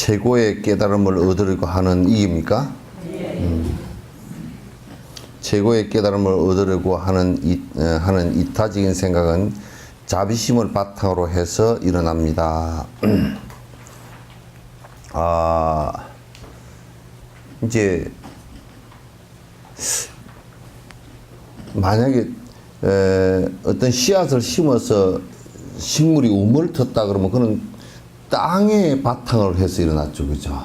최고의 깨달음을 얻으려고 하는 이입니까? 최고의 깨달음을 얻으려고 하는 이타적인 생각은 자비심을 바탕으로 해서 일어납니다. 이제 만약에 어떤 씨앗을 심어서 식물이 우물 텄다 그러면 그는 땅에 바탕을 해서 일어났죠, 그죠?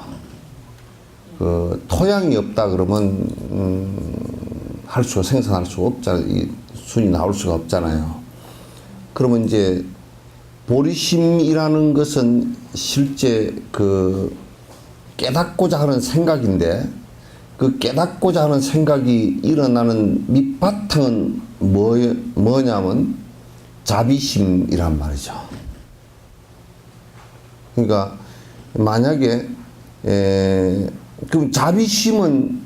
토양이 없다 그러면 생산할 수가 없잖아요. 이 순이 나올 수가 없잖아요. 그러면 이제 보리심이라는 것은 실제 깨닫고자 하는 생각인데, 그 깨닫고자 하는 생각이 일어나는 밑바탕은 뭐냐면 자비심이란 말이죠. 그러니까 만약에 그럼 자비심은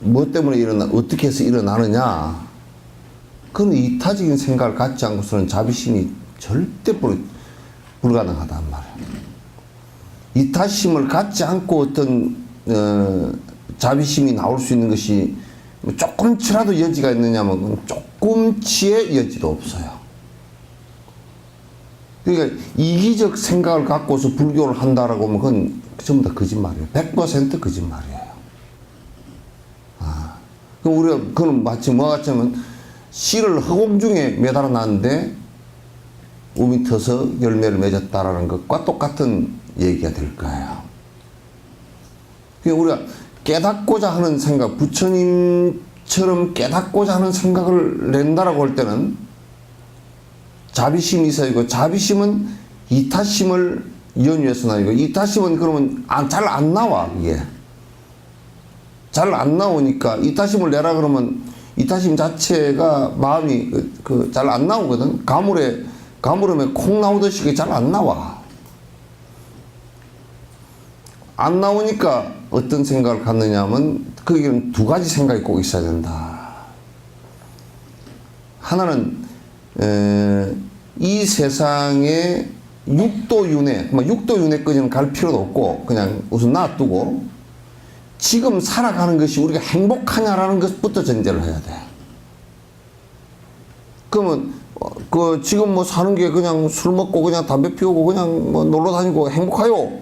뭐 때문에 어떻게 해서 일어나느냐? 그건 이타적인 생각을 갖지 않고서는 자비심이 절대 불가능하단 말이에요. 이타심을 갖지 않고 어떤 자비심이 나올 수 있는 것이 조금치라도 여지가 있느냐면 조금치의 여지도 없어요. 그러니까 이기적 생각을 갖고서 불교를 한다라고 하면 그건 전부 다 거짓말이에요. 100% 거짓말이에요. 그럼 우리가 그건 마치 뭐가 같냐면 씨를 허공중에 매달아 놨는데 우미 터서 열매를 맺었다라는 것과 똑같은 얘기가 될 거예요. 그러니까 우리가 깨닫고자 하는 생각, 부처님처럼 깨닫고자 하는 생각을 낸다라고 할 때는 자비심이 있어야고, 자비심은 이타심을 연유해서 나이고, 이타심은 그러면 잘 안 나와, 이게. 잘 안 나오니까, 이타심을 내라 그러면, 이타심 자체가 마음이 잘 안 나오거든. 가물음에 콩 나오듯이 그게 잘 안 나와. 안 나오니까 어떤 생각을 갖느냐 하면, 거기는 두 가지 생각이 꼭 있어야 된다. 하나는, 이 세상에 육도윤회까지는 갈 필요도 없고 그냥 우선 놔두고 지금 살아가는 것이 우리가 행복하냐라는 것부터 전제를 해야 돼. 그러면 지금 뭐 사는 게 그냥 술 먹고 그냥 담배 피우고 그냥 뭐 놀러 다니고 행복해요.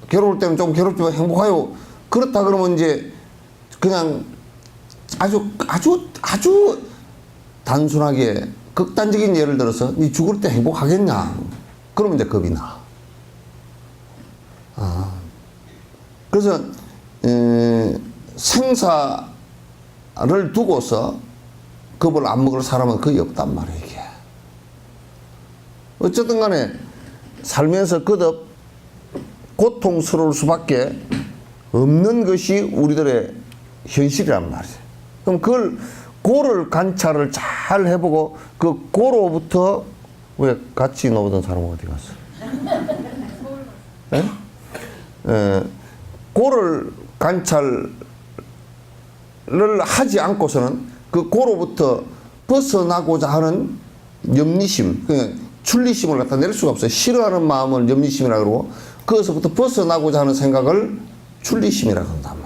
괴로울 때는 좀 괴롭지만 행복해요. 그렇다 그러면 이제 그냥 아주 단순하게 극단적인 예를 들어서 니 죽을 때 행복하겠냐? 그러면 이제 겁이 나. 그래서 생사를 두고서 겁을 안 먹을 사람은 거의 없단 말이에요, 이게. 어쨌든 간에 살면서 거듭 고통스러울 수밖에 없는 것이 우리들의 현실이란 말이에요. 그럼 고를 관찰을 잘 해보고 고로부터 왜 같이 놀던 사람은 어디 갔어? 고를 관찰을 하지 않고서는 고로부터 벗어나고자 하는 염리심, 그냥 출리심을 갖다 낼 수가 없어요. 싫어하는 마음을 염리심이라고 그러고 그것부터 벗어나고자 하는 생각을 출리심이라고 한단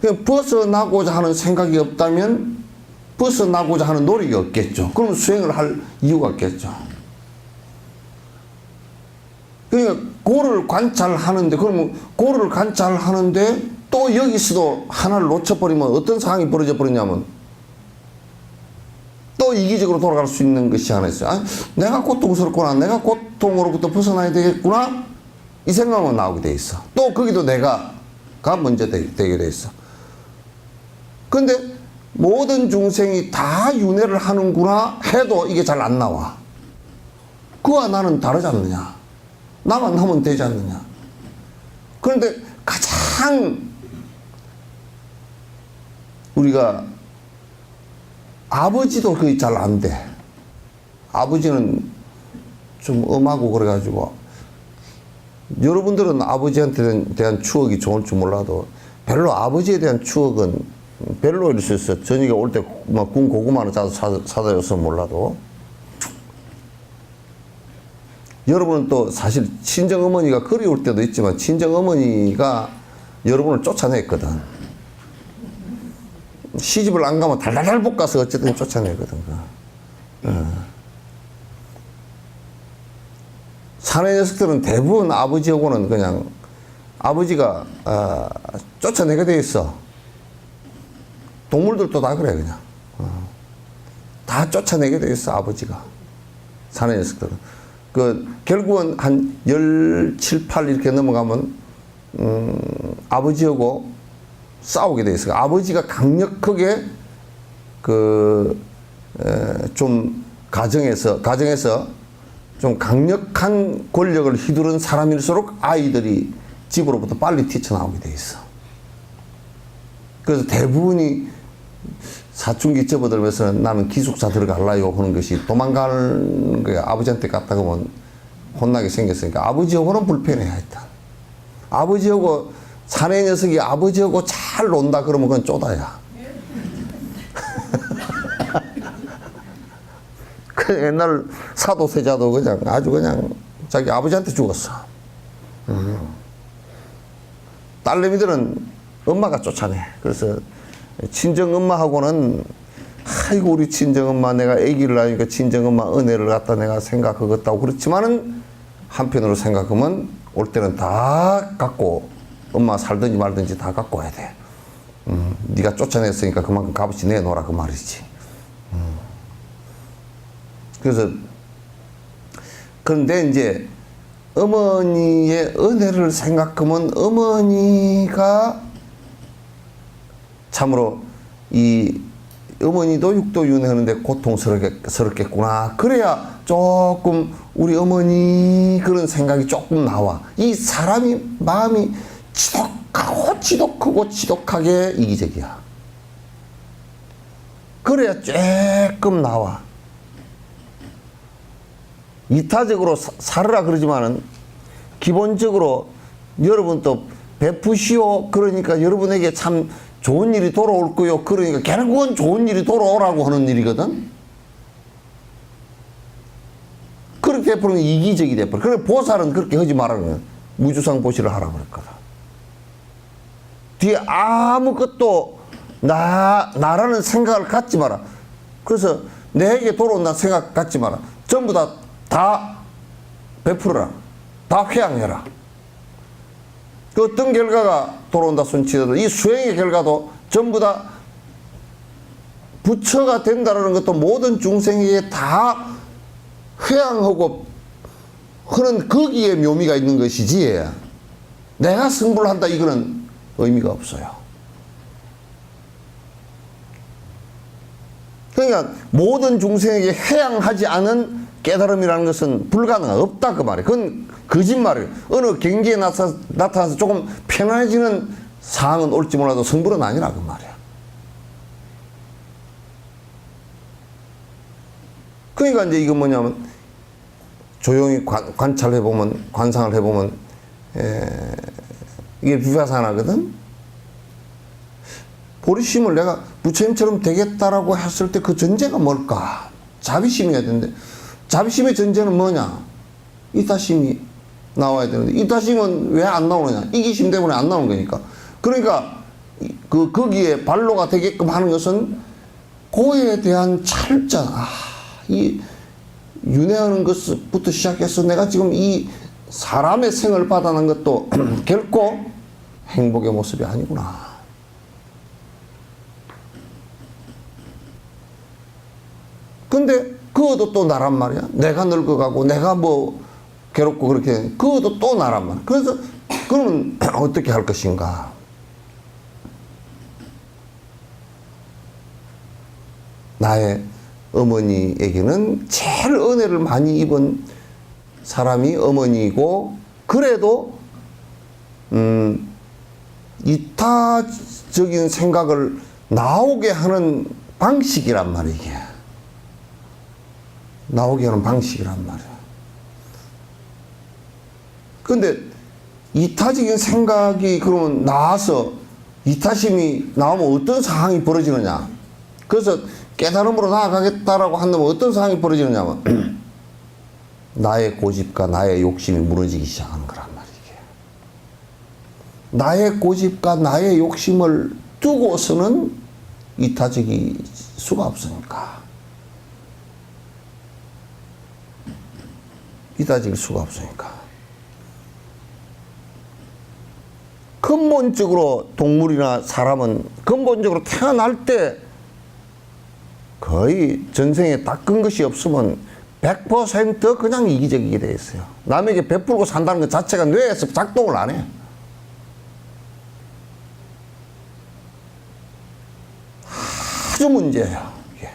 말이에요. 벗어나고자 하는 생각이 없다면 벗어나고자 하는 노력이 없겠죠. 그럼 수행을 할 이유가 없겠죠. 그러니까 고를 관찰하는데, 그러면 고를 관찰하는데 또 여기서도 하나를 놓쳐버리면 어떤 상황이 벌어져 버리냐면 또 이기적으로 돌아갈 수 있는 것이 하나 있어요. 내가 고통스럽구나, 내가 고통으로부터 벗어나야 되겠구나, 이 생각만 나오게 돼 있어. 또 거기도 내가 먼저 되게 돼 있어. 근데 모든 중생이 다 윤회를 하는구나 해도 이게 잘 안 나와. 그와 나는 다르지 않느냐. 나만 하면 되지 않느냐. 그런데 가장 우리가 아버지도 그게 잘 안 돼. 아버지는 좀 엄하고 그래가지고 여러분들은 아버지한테 대한 추억이 좋을 줄 몰라도 별로 아버지에 대한 추억은 별로일 수 있어. 전이가 올 때 막 군 고구마를 사다 줬으면 몰라도 여러분은 또 사실 친정어머니가 그리울 때도 있지만 친정어머니가 여러분을 쫓아냈거든. 시집을 안 가면 달달달 볶아서 어쨌든 쫓아내거든. 사내 녀석들은 대부분 아버지하고는 그냥 아버지가 쫓아내게 돼 있어. 동물들도 다 그래 그냥. 다 쫓아내게 돼 있어 아버지가. 사내 녀석들은. 결국은 한 17, 8 이렇게 넘어가면 아버지하고 싸우게 돼 있어요. 아버지가 강력하게 좀 가정에서 좀 강력한 권력을 휘두른 사람일수록 아이들이 집으로부터 빨리 뛰쳐나오게 돼 있어. 그래서 대부분이 사춘기 접어들면서 나는 기숙사 들어갈라요 하는 것이 도망가는 거야. 아버지한테 갔다가 보면 혼나게 생겼으니까 아버지하고는 불편해 하여튼. 아버지하고 사내 녀석이 아버지하고 잘 논다 그러면 그건 쪼다야. 그 옛날 사도세자도 그냥 아주 그냥 자기 아버지한테 죽었어. 딸내미들은 엄마가 쫓아내. 그래서 친정엄마하고는 아이고 우리 친정엄마 내가 아기를 낳으니까 친정엄마 은혜를 갖다 내가 생각하겠다고 그렇지만은 한편으로 생각하면 올 때는 다 갖고 엄마 살든지 말든지 다 갖고 와야 돼. 네가 쫓아냈으니까 그만큼 값어치 내놓으라 그 말이지. 그래서 그런데 이제 어머니의 은혜를 생각하면 어머니가 참으로 이 어머니도 육도윤회하는데 고통스럽겠구나. 그래야 조금 우리 어머니 그런 생각이 조금 나와. 이 사람이 마음이 지독하고 지독하고 지독하게 이기적이야. 그래야 조금 나와. 이타적으로 살으라 그러지만은 기본적으로 여러분도 베푸시오. 그러니까 여러분에게 참 좋은 일이 돌아올 거요. 그러니까 결국은 좋은 일이 돌아오라고 하는 일이거든. 그렇게 베푸는 게 이기적이 돼버려. 그래 보살은 그렇게 하지 말라는 거야. 무주상 보시를 하라고 그랬거든. 뒤에 아무것도 나라는 생각을 갖지 마라. 그래서 내게 돌아온다는 생각 갖지 마라. 전부 다 베풀어라. 다 회양해라. 그 어떤 결과가 돌아온다 손치더라도 이 수행의 결과도 전부 다 부처가 된다는 것도 모든 중생에게 다 회양하고 하는 거기에 묘미가 있는 것이지 내가 승부를 한다 이거는 의미가 없어요. 그러니까 모든 중생에게 회양하지 않은 깨달음이라는 것은 불가능하다. 없다 그 말이에요. 그건 거짓말이에요. 어느 경지에 나타나서 조금 편안해지는 상황은 올지 몰라도 성불은 아니라 그 말이야. 그러니까 이제 이건 뭐냐면 조용히 관찰해보면 관상을 해보면 이게 비파사나거든. 보리심을 내가 부처님처럼 되겠다라고 했을 때 그 전제가 뭘까? 자비심이어야 되는데 자비심의 전제는 뭐냐? 이타심이 나와야 되는데 이타심은 왜 안 나오느냐? 이기심 때문에 안 나오는 거니까. 그러니까 거기에 발로가 되게끔 하는 것은 고에 대한 찰전. 이 윤회하는 것부터 시작해서 내가 지금 이 사람의 생을 받아낸 것도 결코 행복의 모습이 아니구나. 근데 그것도 또 나란 말이야. 내가 늙어가고 내가 뭐 괴롭고 그렇게 그것도 또 나란 말이야. 그래서 그러면 어떻게 할 것인가. 나의 어머니에게는 제일 은혜를 많이 입은 사람이 어머니이고 그래도 이타적인 생각을 나오게 하는 방식이란 말이야. 이게 나오게 하는 방식이란 말이야. 근데 이타적인 생각이 그러면 나와서 이타심이 나오면 어떤 상황이 벌어지느냐. 그래서 깨달음으로 나아가겠다라고 한다면 어떤 상황이 벌어지느냐면 나의 고집과 나의 욕심이 무너지기 시작하는 거란 말이에요. 나의 고집과 나의 욕심을 두고서는 이타적일 수가 없으니까. 이타적일 수가 없으니까. 근본적으로 동물이나 사람은 근본적으로 태어날 때 거의 전생에 닦은 것이 없으면 100% 그냥 이기적이게 돼 있어요. 남에게 베풀고 산다는 것 자체가 뇌에서 작동을 안 해요. 아주 문제예요, 이게.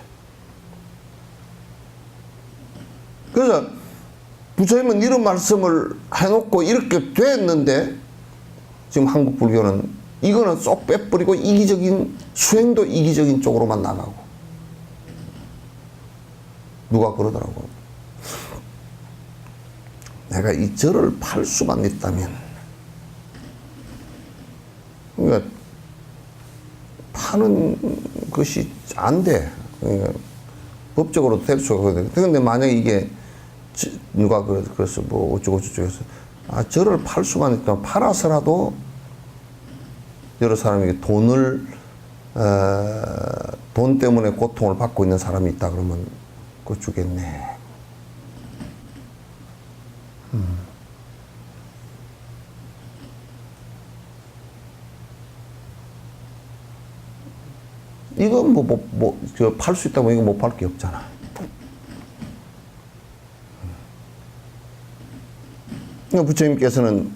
그래서 부처님은 이런 말씀을 해놓고 이렇게 됐는데 지금 한국 불교는 이거는 쏙 빼버리고 이기적인 수행도 이기적인 쪽으로만 나가고. 누가 그러더라고. 내가 이 절을 팔 수만 있다면, 그러니까 파는 것이 안 돼. 그러니까 법적으로 될 수가 없거든. 그런데 만약에 이게 누가 그래서 뭐 어쩌고 저쩌고 해서 절을 팔 수만 있다면 팔아서라도 여러 사람에게 돈 때문에 고통을 받고 있는 사람이 있다 그러면 그거 주겠네. 이건 팔 수 있다고 이거 못 팔 게 없잖아. 그러니까 부처님께서는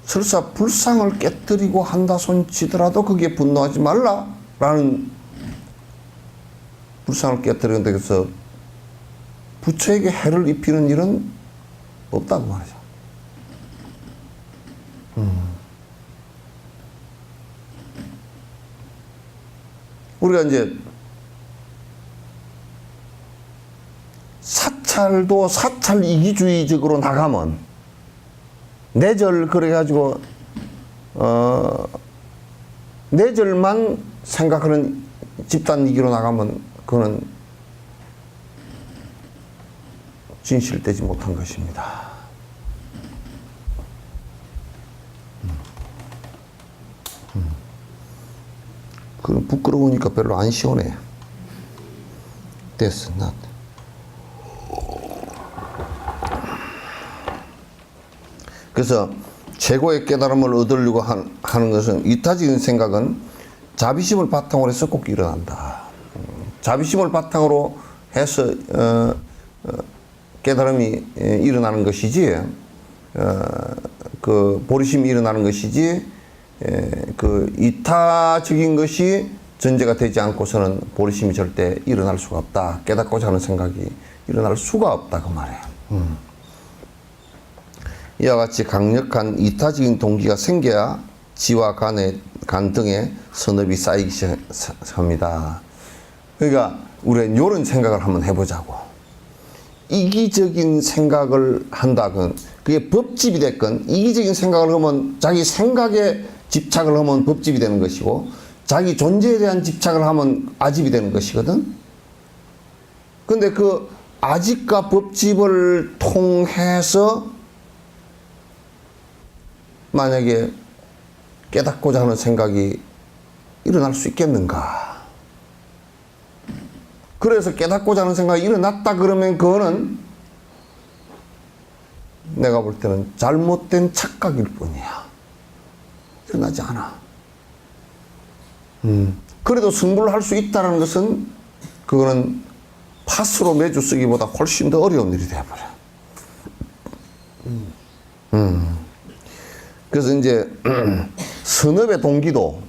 설사 불상을 깨뜨리고 한다 손치더라도 거기에 분노하지 말라라는, 불상을 깨뜨리는 데서 부처에게 해를 입히는 일은 없다고 말이죠. 우리가 이제 사찰도 사찰 이기주의적으로 나가면, 내절 그래가지고 내절만 생각하는 집단 이기로 나가면 그거는 진실되지 못한 것입니다. 그건 부끄러우니까 별로 안 시원해. 됐어, 나. 그래서 최고의 깨달음을 얻으려고 하는 것은, 이타적인 생각은 자비심을 바탕으로 해서 꼭 일어난다. 자비심을 바탕으로 해서 깨달음이 일어나는 것이지, 그 보리심이 일어나는 것이지, 그 이타적인 것이 전제가 되지 않고서는 보리심이 절대 일어날 수가 없다. 깨닫고자 하는 생각이 일어날 수가 없다, 그 말이에요. 이와 같이 강력한 이타적인 동기가 생겨야 지와 간 등의 선업이 쌓이기 시작합니다. 그러니까 우리는 이런 생각을 한번 해보자고. 이기적인 생각을 한다. 그게 법집이 됐건, 이기적인 생각을 하면 자기 생각에 집착을 하면 법집이 되는 것이고, 자기 존재에 대한 집착을 하면 아집이 되는 것이거든. 근데 그 아집과 법집을 통해서 만약에 깨닫고자 하는 생각이 일어날 수 있겠는가? 그래서 깨닫고자 하는 생각이 일어났다 그러면 그거는 내가 볼 때는 잘못된 착각일 뿐이야. 일어나지 않아. 그래도 승부를 할 수 있다는 것은 그거는 파스로 매주 쓰기보다 훨씬 더 어려운 일이 되어버려. 그래서 이제 선업의 동기도,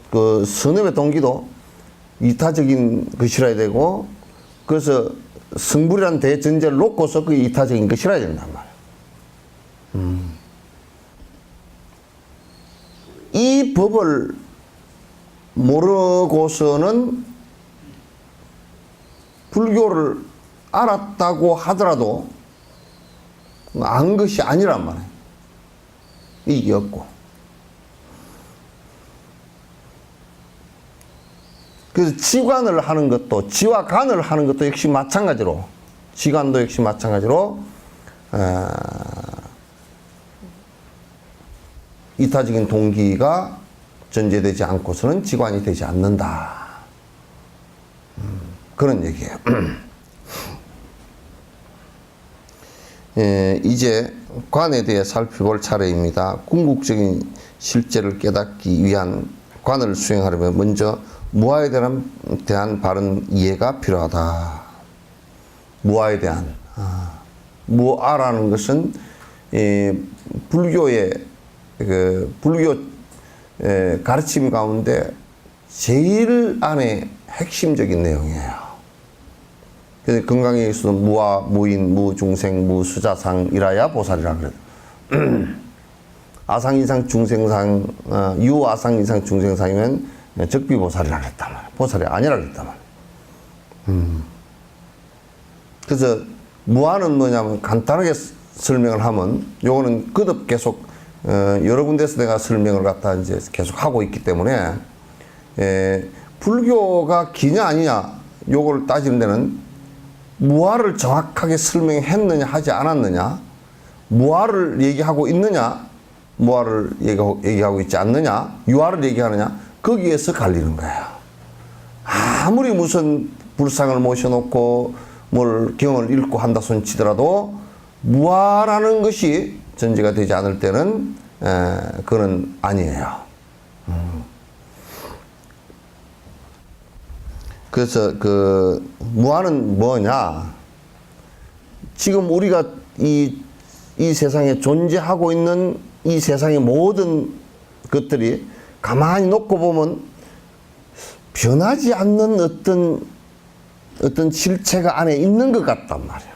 그 선업의 동기도 이타적인 것이라야 되고, 그래서 승부라는 대전제를 놓고서 그 이타적인 것이라야 된단 말이야. 이 법을 모르고서는 불교를 알았다고 하더라도 안 것이 아니란 말이에요. 이게 없고. 그래서 지관을 하는 것도, 지와관을 하는 것도 역시 마찬가지로, 지관도 역시 마찬가지로, 이타적인 동기가 전제되지 않고서는 지관이 되지 않는다. 그런 얘기예요. 이제 관에 대해 살펴볼 차례입니다. 궁극적인 실제를 깨닫기 위한 관을 수행하려면 먼저 무아에 대한 바른 이해가 필요하다. 무아에 대한. 무아라는 것은 불교의 불교 가르침 가운데 제일 안에 핵심적인 내용이에요. 그래서 건강에서도 무아, 무인, 무중생, 무수자상이라야 보살이라 그래요. 아상이상 중생상, 유아상이상 중생상이면 적비보살이라 그랬단 말이에요. 보살이 아니라 그랬단 말이에요. 그래서 무아는 뭐냐면 간단하게 설명을 하면, 요거는 거듭 계속 여러 군데서 내가 설명을 갖다 이제 계속 하고 있기 때문에, 불교가 기냐 아니냐 요걸 따지는 데는 무아를 정확하게 설명했느냐 하지 않았느냐, 무아를 얘기하고 있느냐, 무아를 얘기하고 있지 않느냐, 유아를 얘기하느냐, 거기에서 갈리는 거예요. 아무리 무슨 불상을 모셔놓고 뭘 경을 읽고 한다 손 치더라도 무아라는 것이 전제가 되지 않을 때는 그건 아니에요. 그래서 그 무아는 뭐냐? 지금 우리가 이 세상에 존재하고 있는 이 세상의 모든 것들이 가만히 놓고 보면 변하지 않는 어떤 실체가 안에 있는 것 같단 말이야.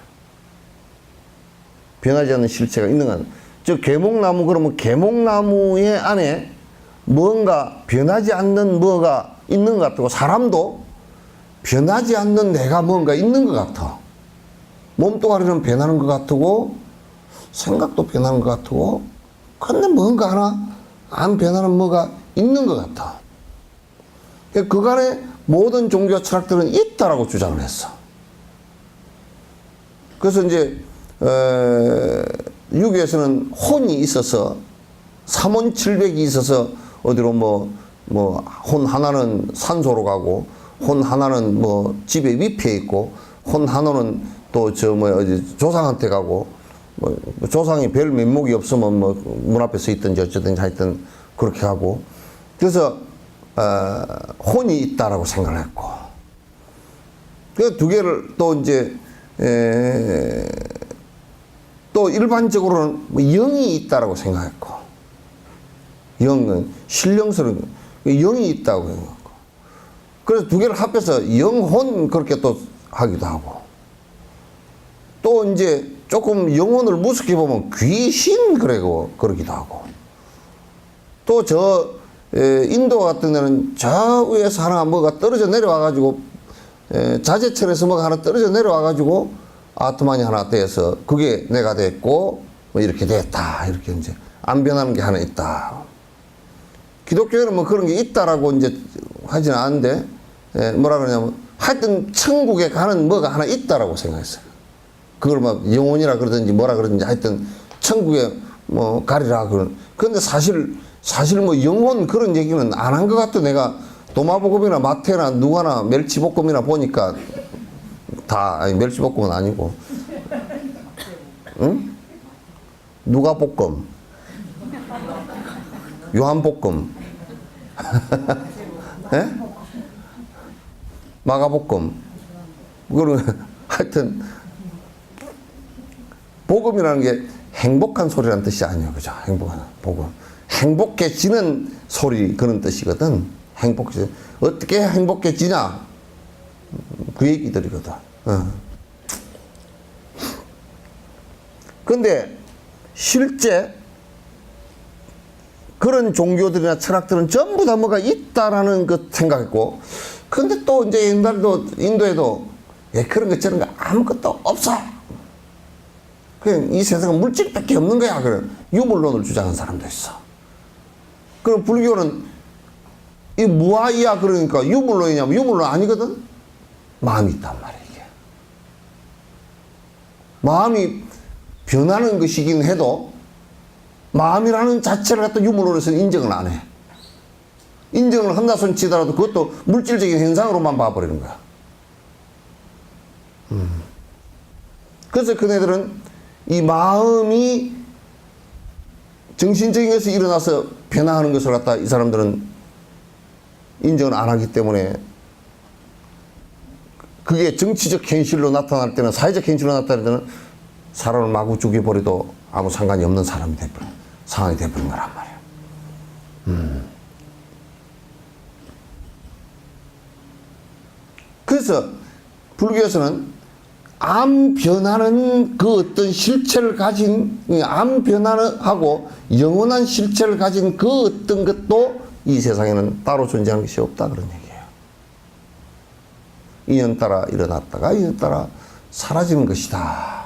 변하지 않는 실체가 있는 것. 저 계목나무 그러면 계목나무의 안에 뭔가 변하지 않는 뭐가 있는 것 같고, 사람도 변하지 않는 내가 뭔가 있는 것 같아. 몸뚱아리는 변하는 것 같고, 생각도 변하는 것 같고, 근데 뭔가 하나 안 변하는 뭐가 있는 것 같아. 그간에 모든 종교 철학들은 있다라고 주장을 했어. 그래서 이제 유교에서는 혼이 있어서, 삼혼칠백이 있어서 어디로 혼 하나는 산소로 가고, 혼 하나는 집에 위패 있고, 혼 하나는 또 어디 조상한테 가고, 조상이 별 면목이 없으면 문 앞에 서 있든지 어쩌든지 하여튼 그렇게 하고. 그래서 혼이 있다라고 생각을 했고, 그 두 개를 또 이제 또 일반적으로는 영이 있다라고 생각했고, 영은 신령스러운 영이 있다고 생각했고, 그래서 두 개를 합해서 영혼 그렇게 또 하기도 하고, 또 이제 조금 영혼을 무섭게 보면 귀신 그러기도 하고, 또 인도 같은 데는 저 위에서 하나 뭐가 떨어져 내려와가지고, 자재철에서 뭐가 하나 떨어져 내려와가지고 아트만이 하나 돼서 그게 내가 됐고 이렇게 됐다, 이렇게 이제 안 변하는 게 하나 있다. 기독교에는 그런 게 있다라고 이제 하지는 않는데, 뭐라 그러냐면 하여튼 천국에 가는 뭐가 하나 있다라고 생각했어요. 그걸 영혼이라 그러든지 뭐라 그러든지 하여튼 천국에 가리라 그런데 사실 영혼 그런 얘기는 안 한 것 같아. 내가 도마볶음이나 마태나 누가나 멸치볶음이나 보니까 아니 멸치볶음은 아니고, 응? 누가볶음, 요한볶음, 예? 마가볶음, 그거는 하여튼 복음이라는 게 행복한 소리라는 뜻이 아니에요. 그죠? 행복한 복음. 행복해지는 소리, 그런 뜻이거든. 어떻게 행복해지냐? 그 얘기들이거든. 근데 실제 그런 종교들이나 철학들은 전부 다 뭐가 있다라는 것 생각했고, 근데 또 이제 옛날에도 인도에도 그런 거 저런 거 아무것도 없어. 그냥 이 세상은 물질밖에 없는 거야. 그런 유물론을 주장하는 사람도 있어. 그럼 불교는 이 무아이야 그러니까 유물론이냐면 유물론 아니거든. 마음이 있단 말이야 이게. 마음이 변하는 것이긴 해도 마음이라는 자체를 갖다 유물론에서는 인정을 안 해. 인정을 한다 손 치더라도 그것도 물질적인 현상으로만 봐버리는 거야. 그래서 그네들은 이 마음이 정신적인 것이 일어나서 변화하는 것을 갖다 이 사람들은 인정을 안 하기 때문에 그게 정치적 현실로 나타날 때는, 사회적 현실로 나타날 때는 사람을 마구 죽여버려도 아무 상관이 없는 사람이 돼버린 상황이 돼버린 거란 말이야. 그래서 불교에서는 암 변화는 그 어떤 실체를 가진, 암 변화는 하고 영원한 실체를 가진 그 어떤 것도 이 세상에는 따로 존재하는 것이 없다 그런 얘기예요. 인연 따라 일어났다가 인연 따라 사라지는 것이다.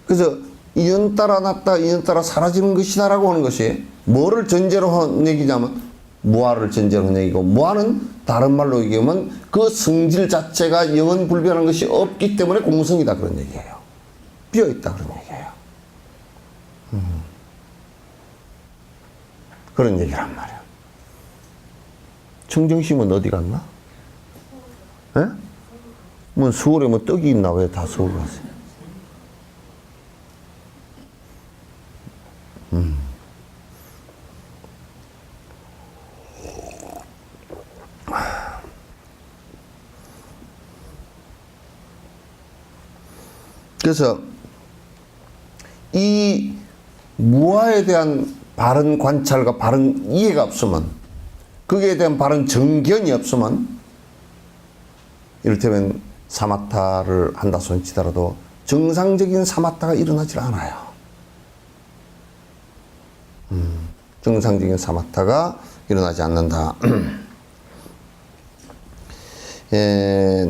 그래서 인연 따라 났다 인연 따라 사라지는 것이다 라고 하는 것이 뭐를 전제로 한 얘기냐면 무아를 전제로 한 얘기고, 무아는 다른 말로 얘기하면 그 성질 자체가 영원 불변한 것이 없기 때문에 공성이다 그런 얘기예요. 비어있다 그런 얘기예요. 그런 얘기란 말이야. 청정심은 어디 갔나? 예? 뭐 서울에 뭐 떡이 있나? 왜 다 서울 가세요? 그래서 이 무아에 대한 바른 관찰과 바른 이해가 없으면, 거기에 대한 바른 정견이 없으면, 이를테면 사마타를 한다 손치더라도 정상적인 사마타가 일어나질 않아요. 정상적인 사마타가 일어나지 않는다.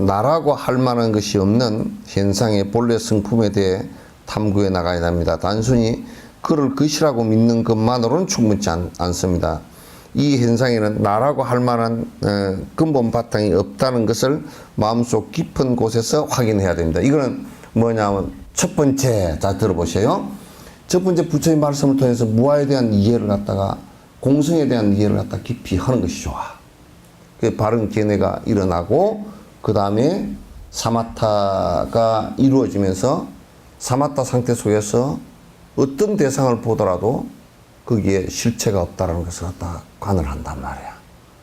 나라고 할 만한 것이 없는 현상의 본래 성품에 대해 탐구해 나가야 합니다. 단순히 그를 것이라고 믿는 것만으로는 충분치 않습니다. 이 현상에는 나라고 할 만한 근본 바탕이 없다는 것을 마음속 깊은 곳에서 확인해야 됩니다. 이거는 뭐냐면 첫 번째, 자 들어보세요. 첫 번째 부처의 말씀을 통해서 무아에 대한 이해를 갖다가, 공성에 대한 이해를 갖다 깊이 하는 것이 좋아. 그 바른 견해가 일어나고 그 다음에 사마타가 이루어지면서 사마타 상태 속에서 어떤 대상을 보더라도 거기에 실체가 없다라는 것을 갖다 관을 한단 말이야.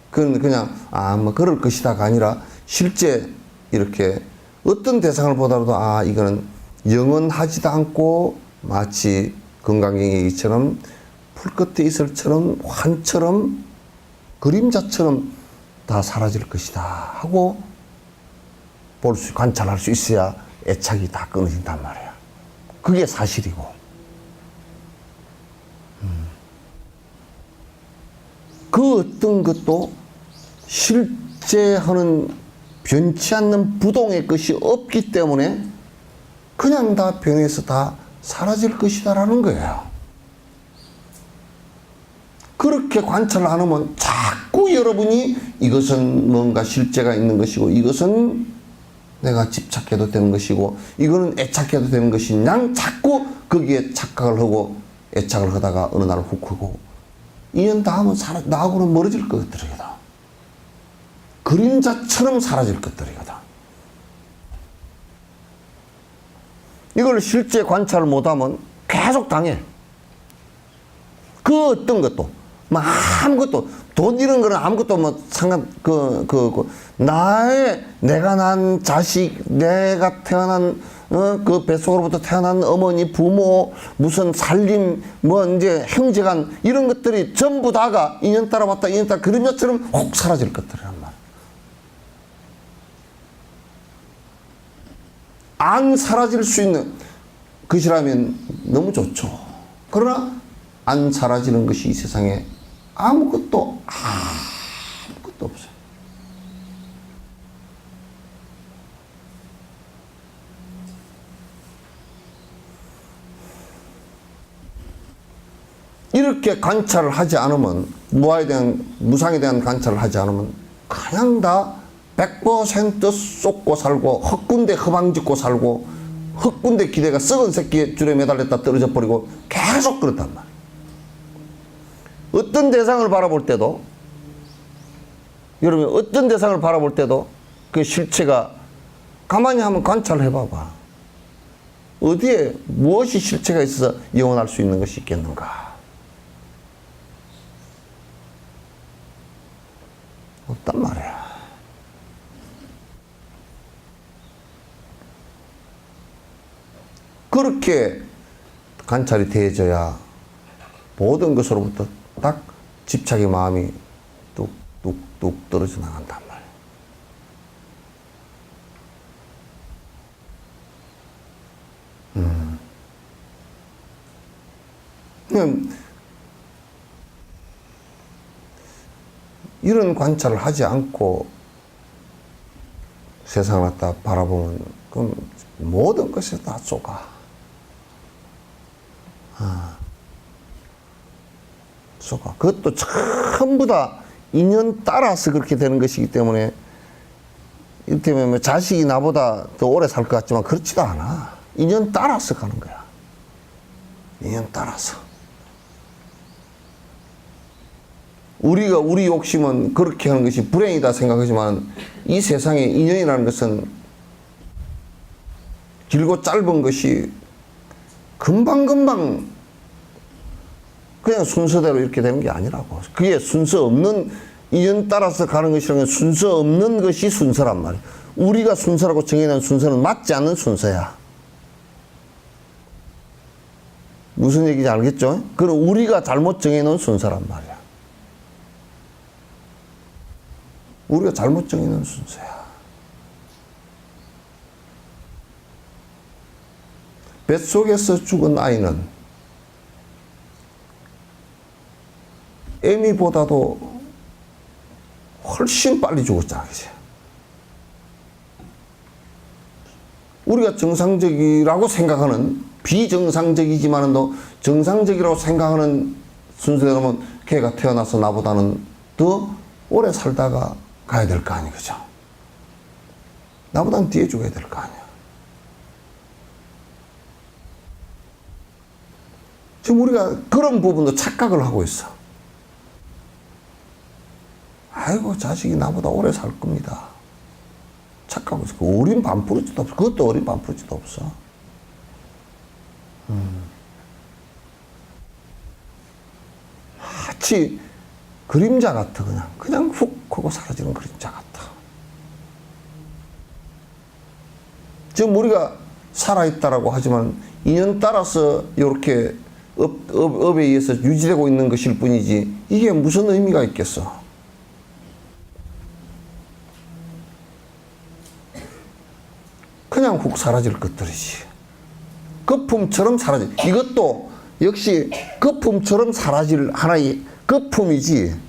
그건 그냥 뭐 그럴 것이다가 아니라 실제 이렇게 어떤 대상을 보더라도 이거는 영원하지도 않고 마치 건강경이처럼 풀끝에 이슬처럼 환처럼 그림자처럼 다 사라질 것이다 하고 관찰할 수 있어야 애착이 다 끊어진단 말이야. 그게 사실이고. 그 어떤 것도 실제하는 변치 않는 부동의 것이 없기 때문에 그냥 다 변해서 다 사라질 것이다라는 거예요. 그렇게 관찰을 안 하면 자꾸 여러분이 이것은 뭔가 실제가 있는 것이고 이것은 내가 집착해도 되는 것이고 이거는 애착해도 되는 것이냐 자꾸 거기에 착각을 하고 애착을 하다가 어느 날 훅 하고 인연 다 하면 나하고는 멀어질 것들이거든. 그림자처럼 사라질 것들이거든. 이걸 실제 관찰을 못하면 계속 당해. 그 어떤 것도 아무것도 돈 이런 거는 아무것도 뭐 상관 내가 난 자식, 내가 태어난 그 뱃속으로부터 태어난 어머니, 부모, 무슨 살림, 뭐 이제 형제간 이런 것들이 전부 다가 인연 따라 왔다 인연 따라 그림자처럼 혹 사라질 것들이란 말이야. 안 사라질 수 있는 것이라면 너무 좋죠. 그러나 안 사라지는 것이 이 세상에 아무것도 없어요. 이렇게 관찰을 하지 않으면 무상에 대한 관찰을 하지 않으면 그냥 다 100% 쏟고 살고 헛군데 허방짓고 살고 헛군데 기대가 썩은 새끼의 줄에 매달렸다 떨어져 버리고 계속 그렇단 말이야. 어떤 대상을 바라볼 때도 여러분 어떤 대상을 바라볼 때도 그 실체가 가만히 한번 관찰을 해봐봐. 어디에 무엇이 실체가 있어서 영원할 수 있는 것이 있겠는가? 없단 말이야. 그렇게 관찰이 되어져야 모든 것으로부터 딱 집착의 마음이 뚝뚝뚝 떨어져 나간단 말이야. 그냥 이런 관찰을 하지 않고 세상을 갖다 바라보면 그럼 모든 것이 다 속아. 속아. 그것도 전부 다 인연 따라서 그렇게 되는 것이기 때문에 이를테면 뭐 자식이 나보다 더 오래 살 것 같지만 그렇지도 않아. 인연 따라서 가는 거야. 인연 따라서. 우리가 우리 욕심은 그렇게 하는 것이 불행이다 생각하지만 이 세상에 인연이라는 것은 길고 짧은 것이 금방금방 그냥 순서대로 이렇게 되는 게 아니라고. 그게 순서 없는 인연 따라서 가는 것이라는 순서 없는 것이 순서란 말이야. 우리가 순서라고 정해놓은 순서는 맞지 않는 순서야. 무슨 얘기인지 알겠죠? 그럼 우리가 잘못 정해놓은 순서란 말이야. 우리가 잘못 정해놓은 순서야. 뱃속에서 죽은 아이는 애미보다도 훨씬 빨리 죽었잖아, 그치? 우리가 정상적이라고 생각하는, 비정상적이지만도 정상적이라고 생각하는 순서대로면 걔가 태어나서 나보다는 더 오래 살다가 가야 될 거 아니야, 그죠? 나보다는 뒤에 죽어야 될 거 아니야. 지금 우리가 그런 부분도 착각을 하고 있어. 아이고, 자식이 나보다 오래 살 겁니다. 착각하고 있어. 어린 반푸르지도 없어. 그것도 어린 반푸르지도 없어. 마치 그림자 같아, 그냥 훅 하고 사라지는 그림자 같아. 지금 우리가 살아있다라고 하지만 인연 따라서 이렇게 업에 의해서 유지되고 있는 것일 뿐이지 이게 무슨 의미가 있겠어? 그냥 훅 사라질 것들이지. 거품처럼 사라질. 이것도 역시 거품처럼 사라질 하나의 거품이지.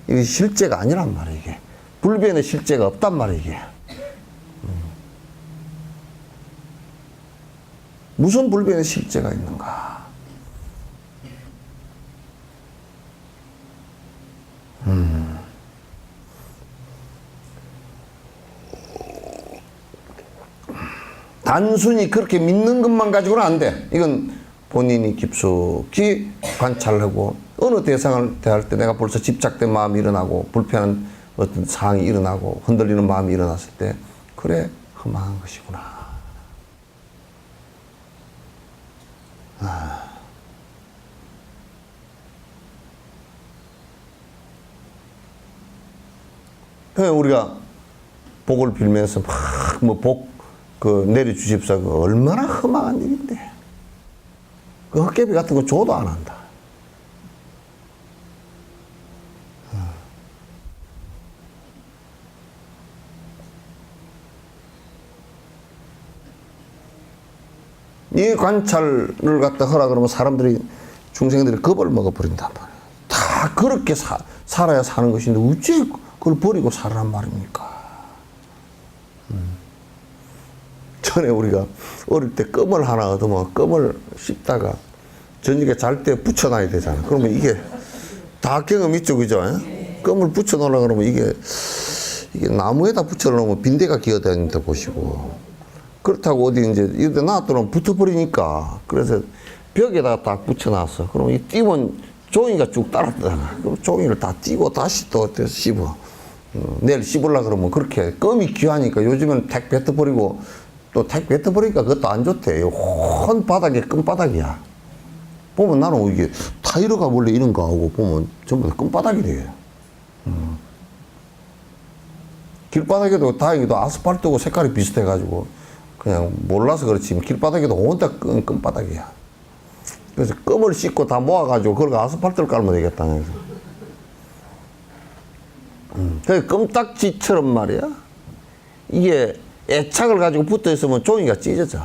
이게 실제가 아니란 말이야, 이게. 불변의 실제가 없단 말이야, 이게. 무슨 불변의 실제가 있는가? 단순히 그렇게 믿는 것만 가지고는 안 돼. 이건 본인이 깊숙이 관찰하고 어느 대상을 대할 때 내가 벌써 집착된 마음이 일어나고 불편한 어떤 상황이 일어나고 흔들리는 마음이 일어났을 때 그래, 허망한 것이구나. 그냥 우리가 복을 빌면서 막 뭐 복 내려주십사, 얼마나 험한 일인데. 그 헛개비 같은 거 줘도 안 한다. 이 관찰을 갖다 하라 그러면 사람들이, 중생들이 겁을 먹어버린단 말이에요. 다 그렇게 살아야 사는 것인데 어째 그걸 버리고 살으란 말입니까? 전에 우리가 어릴 때 껌을 하나 얻으면 껌을 씹다가 저녁에 잘 때 붙여놔야 되잖아. 그러면 이게 다 경험 있죠, 그죠? 껌을 붙여 놓으려 그러면 이게 나무에다 붙여 놓으면 빈대가 기어다니는 보시고. 그렇다고 어디 이제 이런데 놔두면 붙어버리니까. 그래서 벽에다가 딱 붙여놨어. 그럼 이 띄면 종이가 쭉 따라다가. 그럼 종이를 다 띄고 다시 또 씹어. 내일 씹으려 그러면 그렇게 껌이 귀하니까 요즘은 택 뱉어버리고 또 택 뱉어버리니까 그것도 안 좋대. 혼 바닥에 껌바닥이야. 보면 나는 이게 타이르가 원래 이런가 하고 보면 전부 다 껌바닥이 돼. 길바닥에도 다행히도 아스팔트고 색깔이 비슷해가지고 그냥 몰라서 그렇지 길바닥에도 온다 껌바닥이야. 그래서 껌을 씻고 다 모아가지고 그걸 아스팔트를 깔면 되겠다. 그래서 껌딱지처럼 말이야. 이게 애착을 가지고 붙어 있으면 종이가 찢어져.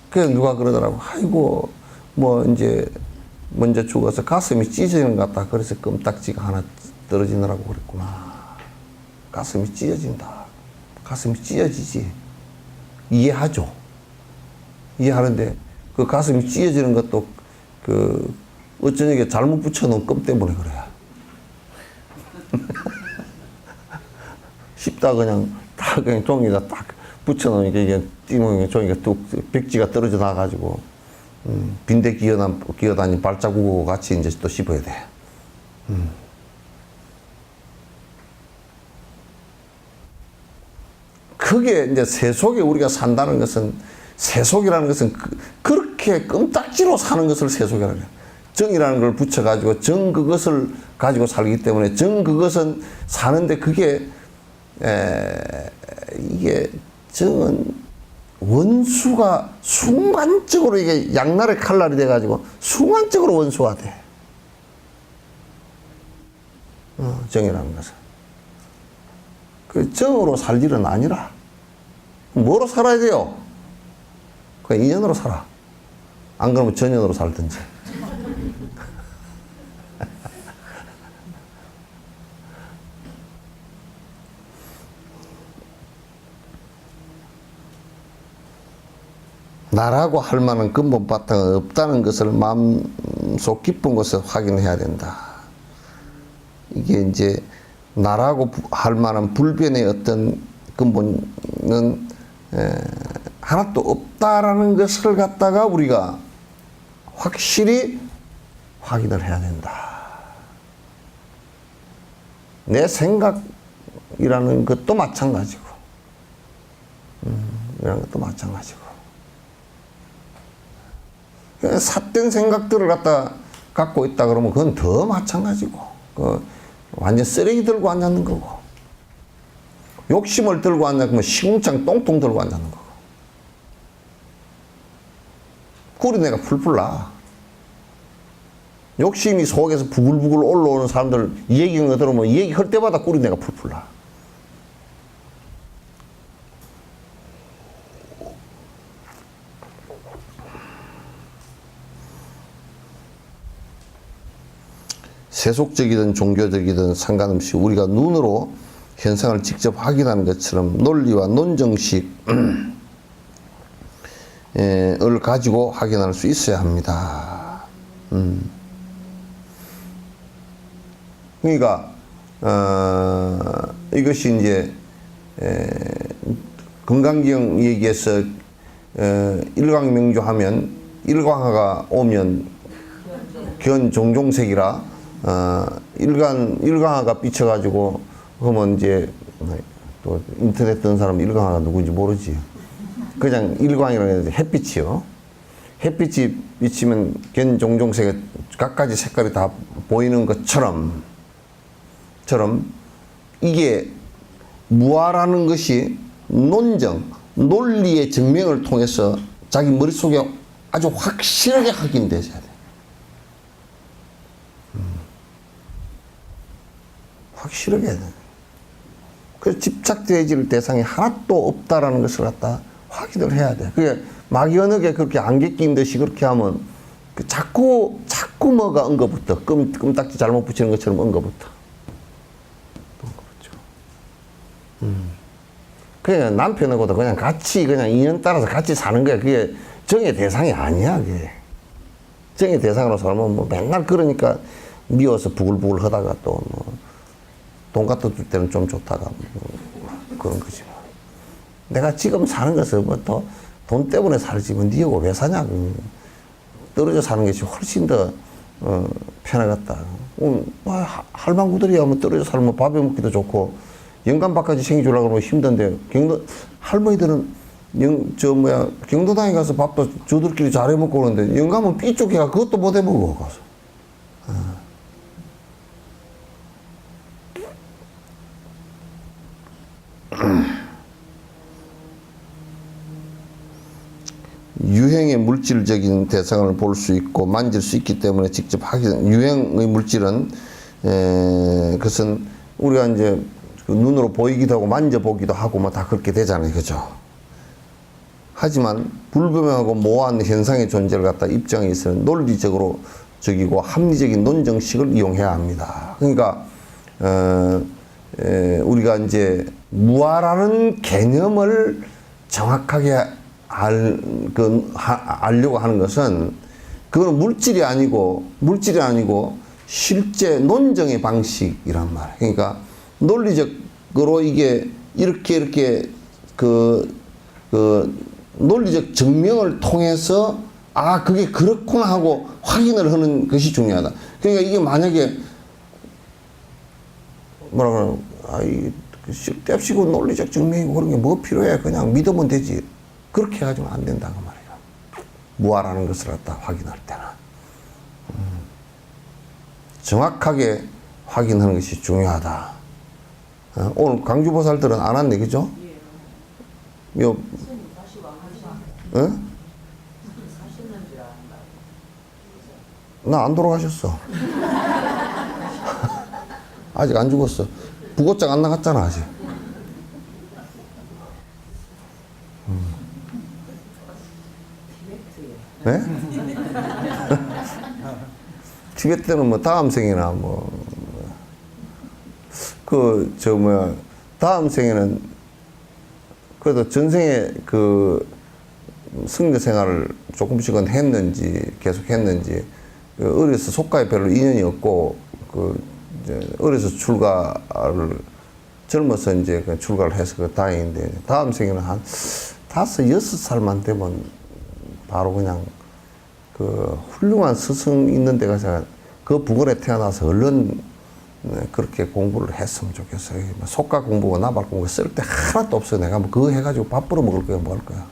그래서 누가 그러더라고. 아이고, 뭐, 이제, 먼저 죽어서 가슴이 찢어지는 것 같다. 그래서 껌딱지가 하나 떨어지느라고 그랬구나. 가슴이 찢어진다. 가슴이 찢어지지. 이해하죠? 이해하는데, 그 가슴이 찢어지는 것도, 어쩌니까 잘못 붙여놓은 껌 때문에 그래. 쉽다 그냥 딱 그냥 종이에다 딱 붙여놓으니까 이게 띠모양의 종이가 뚝 백지가 떨어져 나가지고 빈대 기어다닌 발자국하고 같이 이제 또 씹어야 돼. 그게 이제 세속에 우리가 산다는 것은 세속이라는 것은 그렇게 껌딱지로 사는 것을 세속이라는 거야. 정이라는 걸 붙여가지고 정 그것을 가지고 살기 때문에 정 그것은 사는데 그게 이게 정은 원수가 순간적으로 이게 양날의 칼날이 돼가지고 순간적으로 원수가 돼. 정이라는 것은. 그 정으로 살 일은 아니라. 뭐로 살아야 돼요? 그냥 인연으로 살아. 안 그러면 전연으로 살든지. 나라고 할 만한 근본 바탕은 없다는 것을 마음속 깊은 곳에서 확인해야 된다. 이게 이제 나라고 할 만한 불변의 어떤 근본은 하나도 없다라는 것을 갖다가 우리가 확실히 확인을 해야 된다. 내 생각이라는 것도 마찬가지고, 이런 것도 마찬가지고. 삿된 생각들을 갖고 있다 그러면 그건 더 마찬가지고, 완전 쓰레기 들고 앉았는 거고, 욕심을 들고 앉았으면 시궁창 똥똥 들고 앉았는 거고, 꿀이 내가 풀풀 나. 욕심이 속에서 부글부글 올라오는 사람들 이 얘기 들으면 이 얘기 할 때마다 꿀이 내가 풀풀 나. 세속적이든 종교적이든 상관없이 우리가 눈으로 현상을 직접 확인하는 것처럼 논리와 논정식을 가지고 확인할 수 있어야 합니다. 그러니까 이것이 이제 건강기형 얘기에서 일광명조하면 일광화가 오면 견종종색이라 일광화가 삐쳐가지고 그러면 이제 또 인터넷 뜨는 사람 일광화가 누구인지 모르지. 그냥 일광이라는 햇빛이요. 햇빛이 비치면 견종종색의 각가지 색깔이 다 보이는 것처럼 이게 무아라는 것이 논정, 논리의 증명을 통해서 자기 머릿속에 아주 확실하게 확인돼야 돼. 확실하게 해야 돼. 그래서 집착되어질 대상이 하나도 없다라는 것을 갖다 확인을 해야 돼. 그게 막연하게 그렇게 안개 낀 듯이 그렇게 하면 자꾸 뭐가 언거부터 껌딱지 잘못 붙이는 것처럼 언거부터. 그냥 남편하고도 그냥 같이 그냥 인연 따라서 같이 사는 거야. 그게 정의 대상이 아니야, 그게. 정의 대상으로 살면 뭐 맨날 그러니까 미워서 부글부글 하다가 또 뭐 돈 갖다 줄 때는 좀 좋다가 뭐 그런 거지 뭐. 내가 지금 사는 것은 뭐 더 돈 때문에 살지 뭐 니하고 왜 사냐고. 떨어져 사는 것이 훨씬 더 편하겠다. 할망구들이야 뭐 떨어져 살면 밥에 먹기도 좋고 영감밥까지 챙겨주려고 하면 힘든데 할머니들은 경도당에 가서 밥도 저들끼리 잘해 먹고 그러는데 영감은 삐쪽해가 그것도 못 해 먹어 가서. 유행의 물질적인 대상을 볼 수 있고 만질 수 있기 때문에 직접 확인. 유행의 물질은 그것은 우리가 이제 그 눈으로 보이기도 하고 만져보기도 하고 뭐 다 그렇게 되잖아요, 그죠? 하지만 불분명하고 모호한 현상의 존재를 갖다 입장에 있어서 논리적으로 적이고 합리적인 논정식을 이용해야 합니다. 그러니까 우리가 이제 무아라는 개념을 정확하게 알려고 하는 것은 그건 물질이 아니고 실제 논정의 방식이란 말이에요. 그러니까 논리적으로 이게 이렇게 논리적 증명을 통해서 아 그게 그렇구나 하고 확인을 하는 것이 중요하다. 그러니까 이게 만약에 뭐라 그러나 쓸데없이 그 논리적 증명이고 그런 게 뭐 필요해 그냥 믿으면 되지. 그렇게 해가지고는 안 된다고 말이에요. 무아라는 것을 갖다 확인할 때는. 정확하게 확인하는 것이 중요하다. 오늘 강주보살들은 안 왔네, 그죠? 요, 나 안 돌아가셨어. 아직 안 죽었어. 부고장 안 나갔잖아, 아직. 네? 티베트는 뭐 다음 생이나 다음 생에는 그래도 전생에 그 승려 생활을 조금씩은 했는지 계속 했는지 어려서 속가에 별로 인연이 없고 어려서 출가를 젊어서 이제 출가를 해서 다행인데 다음 생에는 한 5-6살만 되면 바로 그냥 훌륭한 스승 있는 데 가서 그 부근에 태어나서 얼른 그렇게 공부를 했으면 좋겠어요. 속가 공부고 나발 공부 쓸 때 하나도 없어요. 내가 뭐 그거 해가지고 밥 벌어 먹을 거야, 뭐 할 거야.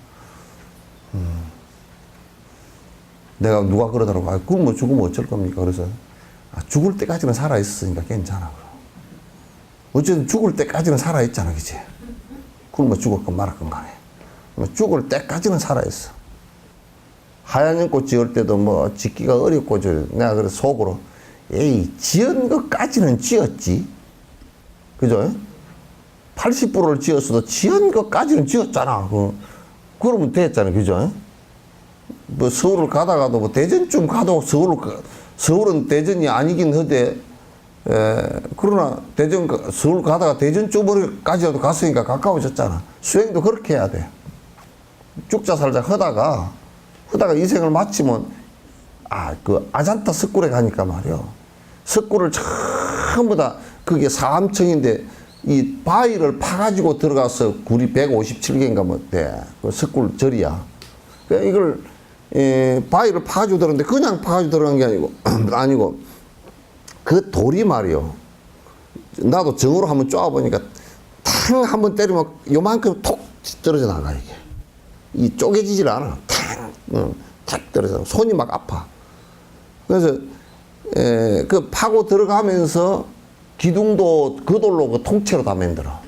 내가 누가 그러더라고. 아, 굶어 죽으면 어쩔 겁니까? 그래서 죽을 때까지는 살아있으니까 괜찮아. 어쨌든 죽을 때까지는 살아있잖아, 그치? 굶어 죽을 건 말할 건 간에. 죽을 때까지는 살아있어. 하얀 연꽃 지을 때도 뭐 짓기가 어렵고 내가 그래서 속으로 에이 지은 것까지는 지었지 그죠? 80%를 지었어도 지은 것까지는 지었잖아. 그러면 됐잖아, 그죠? 뭐 서울을 가다가도 뭐 대전쯤 가도 서울은 대전이 아니긴 하되 그러나 서울 가다가 대전쯤까지라도 갔으니까 가까워졌잖아. 수행도 그렇게 해야 돼. 죽자 살자 하다가 인생을 마치면 그 아잔타 석굴에 가니까 말이요. 석굴을 전부 다 그게 4함청인데 이 바위를 파가지고 들어가서 굴이 157개인가 뭐 돼. 그 석굴 절이야. 그러니까 이걸 바위를 파가지고 들어갔는데 그냥 파가지고 들어간 게 아니고 그 돌이 말이요. 나도 정으로 한번 쪼아보니까 탕 한번 때리면 요만큼 톡 떨어져 나가 이게. 이 쪼개지질 않아. 탁 떨어져. 손이 막 아파. 그래서, 그 파고 들어가면서 기둥도 그 돌로 그 통째로 다 만들어.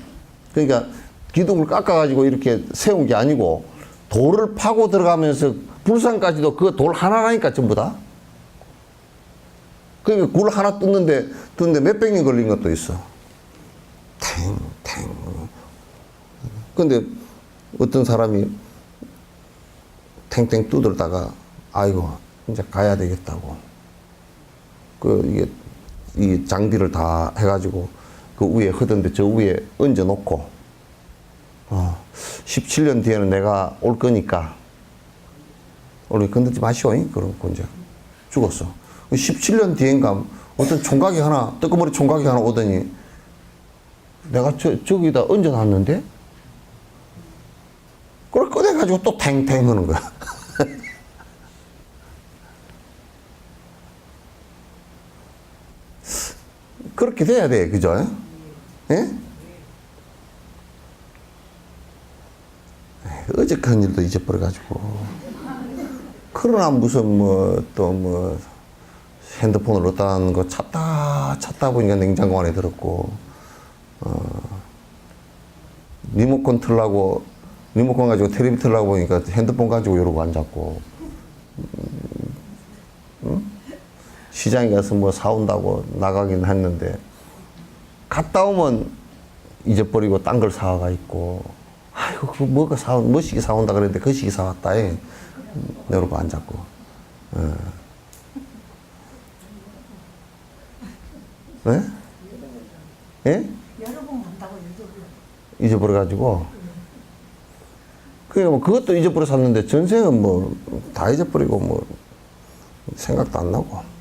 그러니까 기둥을 깎아가지고 이렇게 세운 게 아니고 돌을 파고 들어가면서 불상까지도 그 돌 하나라니까 전부 다. 그러니까 굴 하나 뜯는데 몇백 년 걸린 것도 있어. 탱. 근데 어떤 사람이 탱탱 두들다가 아이고 이제 가야 되겠다고 이 장비를 다 해가지고 그 위에 하던데 저 위에 얹어 놓고 17년 뒤에는 내가 올 거니까 우리 건드지 마시오. 그런 거 이제 죽었어. 17년 뒤인가 어떤 총각이 하나, 뜨거머리 총각이 하나 오더니 내가 저기다 얹어놨는데? 그걸 꺼내가지고 또 탱탱 하는 거야. 그렇게 돼야 돼, 그죠? 예? 어저께한 일도 잊어버려가지고. 그러나 무슨 또 핸드폰을 얻다는 거 찾다 보니까 냉장고 안에 들었고, 리모컨 가지고 텔레비 틀라고 보니까 핸드폰 가지고 이러고 앉았고, 시장에 가서 사온다고 나가긴 했는데, 갔다 오면 잊어버리고 딴 걸 사와가 있고, 아이고, 뭐시기 사온다 그랬는데 그 시기 사왔다, 이러고 앉았고, 네? 예? 여러 번 간다고 잊어버려가지고. 그러니까 그것도 잊어버려 샀는데 전생은 다 잊어버리고 생각도 안 나고.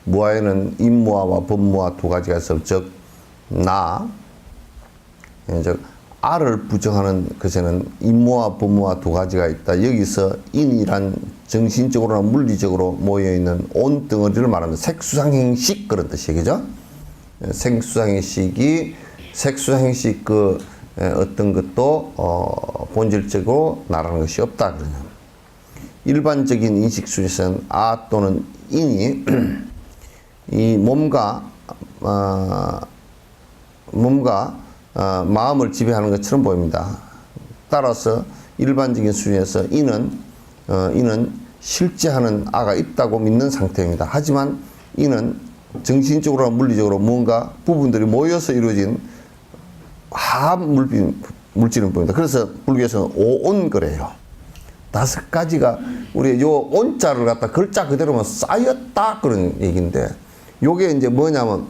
무아에는 인무아와 법무아 두 가지가 있어. 즉, 즉 아를 부정하는 것에는 인무와 법무와 두 가지가 있다. 여기서 인이란 정신적으로나 물리적으로 모여있는 온 덩어리를 말하는 색수상행식 그런 뜻이에요. 그죠? 색수상행식 어떤 것도 본질적으로 나라는 것이 없다. 그러냐. 일반적인 인식 속에서는 아 또는 인이 이 몸과 마음을 지배하는 것처럼 보입니다. 따라서 일반적인 수준에서 이는 실제하는 아가 있다고 믿는 상태입니다. 하지만 이는 정신적으로나 물리적으로 뭔가 부분들이 모여서 이루어진 화합 물질을 보입니다. 그래서 불교에서는 오온 그래요. 5가지가 우리 요 온자를 갖다 글자 그대로만 쌓였다 그런 얘기인데, 요게 이제 뭐냐면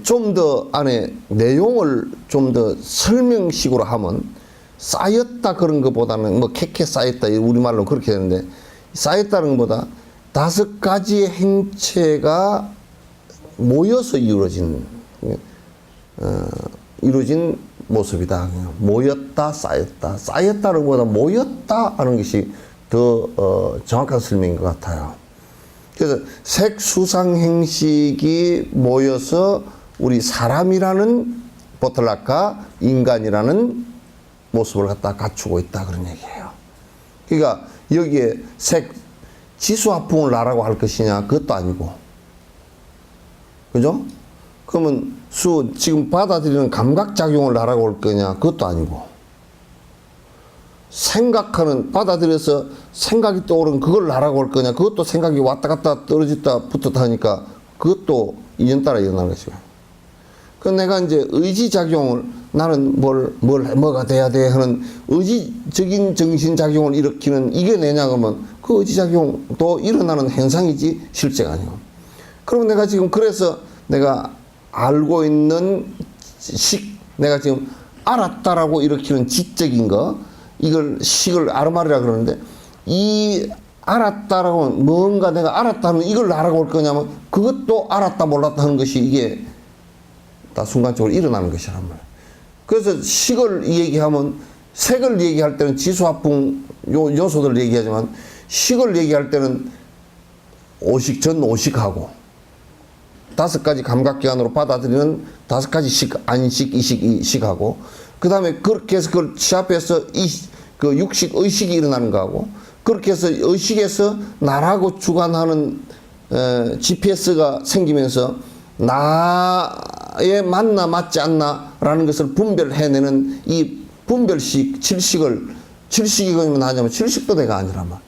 좀 더 안에 내용을 좀 더 설명식으로 하면 쌓였다 그런 것보다는 캐캐 쌓였다 우리말로 그렇게 되는데, 쌓였다는 것보다 5가지의 행체가 모여서 이루어진 모습이다. 모였다, 쌓였다. 쌓였다는 것보다 모였다 하는 것이 더 정확한 설명인 것 같아요. 그래서 색수상행식이 모여서 우리 사람이라는 보틀라카 인간이라는 모습을 갖다 갖추고 있다 그런 얘기예요. 그러니까 여기에 지수화풍을 나라고 할 것이냐 그것도 아니고, 그죠? 그러면 지금 받아들이는 감각작용을 나라고 할 거냐 그것도 아니고, 받아들여서 생각이 떠오른 그걸 나라고 할 거냐 그것도 생각이 왔다 갔다 떨어졌다 붙었다 하니까 그것도 인연따라 일어나는 것이고. 그 내가 이제 의지작용을 나는 뭐가 돼야 돼 하는 의지적인 정신작용을 일으키는 이게 내냐 그러면 그 의지작용도 일어나는 현상이지 실제가 아니고. 그럼 내가 지금 그래서 내가 알고 있는 내가 지금 알았다라고 일으키는 지적인 거, 이걸 식을 아르마리라 그러는데, 이 알았다라고 뭔가 내가 알았다는 이걸 나라고 할 거냐면 그것도 알았다 몰랐다 하는 것이 이게 다 순간적으로 일어나는 것이란 말이에요. 그래서 식을 얘기하면 색을 얘기할 때는 지수화풍 요소들 얘기하지만, 식을 얘기할 때는 오식하고 5가지 감각기관으로 받아들이는 5가지 식, 안식, 이식, 이식하고, 그 다음에 그렇게 해서 그걸 취합해서 그 육식, 의식이 일어나는 거하고, 그렇게 해서 의식에서 나라고 주관하는 GPS가 생기면서 나에 맞나 맞지 않나라는 것을 분별해내는 이 분별식, 칠식이 그러면 나냐면 칠식도 내가 아니란 말.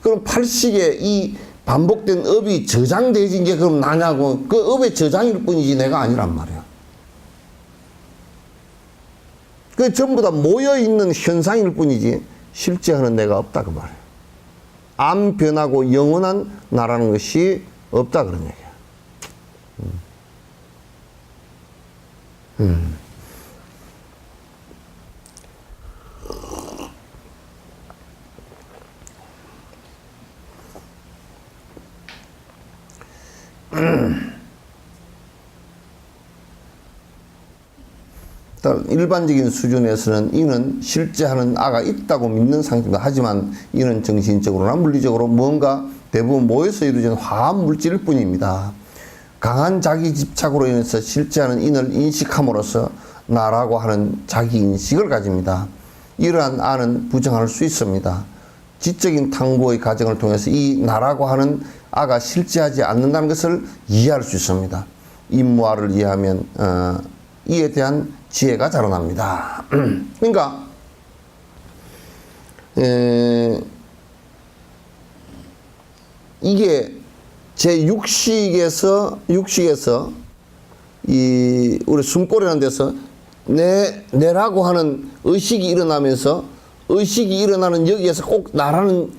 그럼 8식에 이 반복된 업이 저장되어진 게 그럼 나냐고, 그 업의 저장일 뿐이지 내가 아니란 말이야. 그 전부 다 모여있는 현상일 뿐이지 실제하는 내가 없다 그 말이야. 안 변하고 영원한 나라는 것이 없다 그런 얘기야. 일반적인 수준에서는 이는 실제 하는 아가 있다고 믿는 상태입니다. 하지만 이는 정신적으로나 물리적으로 뭔가 대부분 모여서 이루어진 화학 물질일 뿐입니다. 강한 자기 집착으로 인해서 실제 하는 인을 인식함으로써 나라고 하는 자기 인식을 가집니다. 이러한 아는 부정할 수 있습니다. 지적인 탐구의 과정을 통해서 이 나라고 하는 아가 실제하지 않는다는 것을 이해할 수 있습니다. 인무아를 이해하면 이에 대한 지혜가 자라납니다. 그러니까 이게 제 육식에서 이 우리 숨골이라는 데서 내라고 하는 의식이 일어나면서 의식이 일어나는 여기에서 꼭 나라는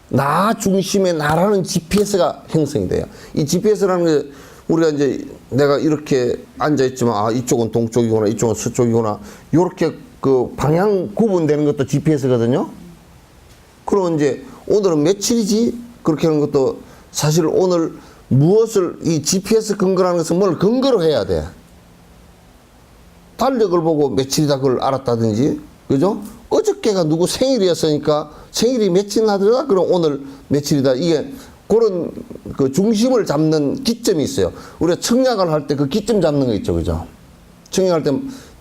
나 중심의 나라는 GPS가 형성이 돼요. 이 GPS라는 게 우리가 이제 내가 이렇게 앉아 있지만 아 이쪽은 동쪽이구나 이쪽은 서쪽이구나 요렇게 그 방향 구분되는 것도 GPS거든요. 그럼 이제 오늘은 며칠이지 그렇게 하는 것도 사실 오늘 무엇을 이 GPS 근거라는 것은 뭘 근거로 해야 돼. 달력을 보고 며칠이다 그걸 알았다든지 그죠? 어저께가 누구 생일이었으니까 생일이 며칠 나더라 그럼 오늘 며칠이다 이게 그런 그 중심을 잡는 기점이 있어요. 우리가 청약을 할 때 그 기점 잡는 거 있죠, 그죠? 청약할 때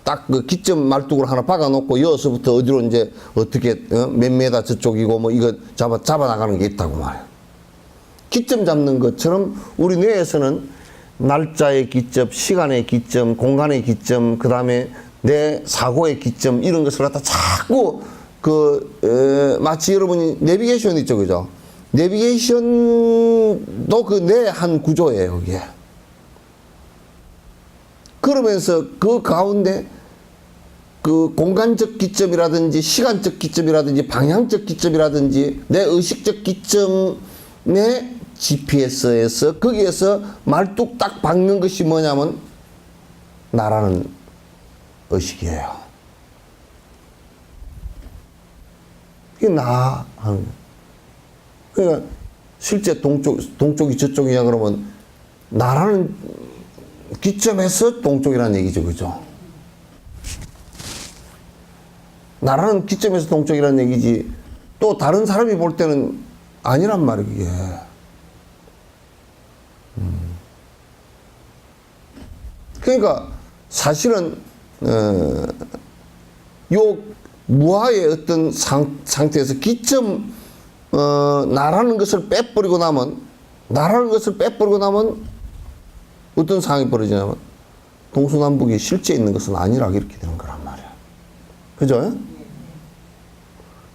딱 그 기점 말뚝을 하나 박아놓고 여기서부터 어디로 이제 어떻게 몇 메다 저쪽이고 뭐 이거 잡아 나가는 게 있다고 말이에요. 기점 잡는 것처럼 우리 뇌에서는 날짜의 기점, 시간의 기점, 공간의 기점, 그 다음에 내 사고의 기점 이런 것을 갖다 자꾸 마치 여러분이 내비게이션 있죠, 그죠? 내비게이션도 그 내 한 구조예요, 그게. 그러면서 그 가운데 그 공간적 기점이라든지 시간적 기점이라든지 방향적 기점이라든지 내 의식적 기점의 GPS에서 거기에서 말뚝 딱 박는 것이 뭐냐면 나라는 의식이에요. 이게 나 하는 거예요. 그러니까 실제 동쪽이 저쪽이냐 그러면 나라는 기점에서 동쪽이라는 얘기죠, 그죠? 나라는 기점에서 동쪽이라는 얘기지 또 다른 사람이 볼 때는 아니란 말이에요, 이게. 그러니까 사실은 요 무아의 어떤 상태에서 기점 나라는 것을 빼버리고 나면 어떤 상황이 벌어지냐면 동서남북이 실제 있는 것은 아니라 이렇게 되는 거란 말이야. 그죠?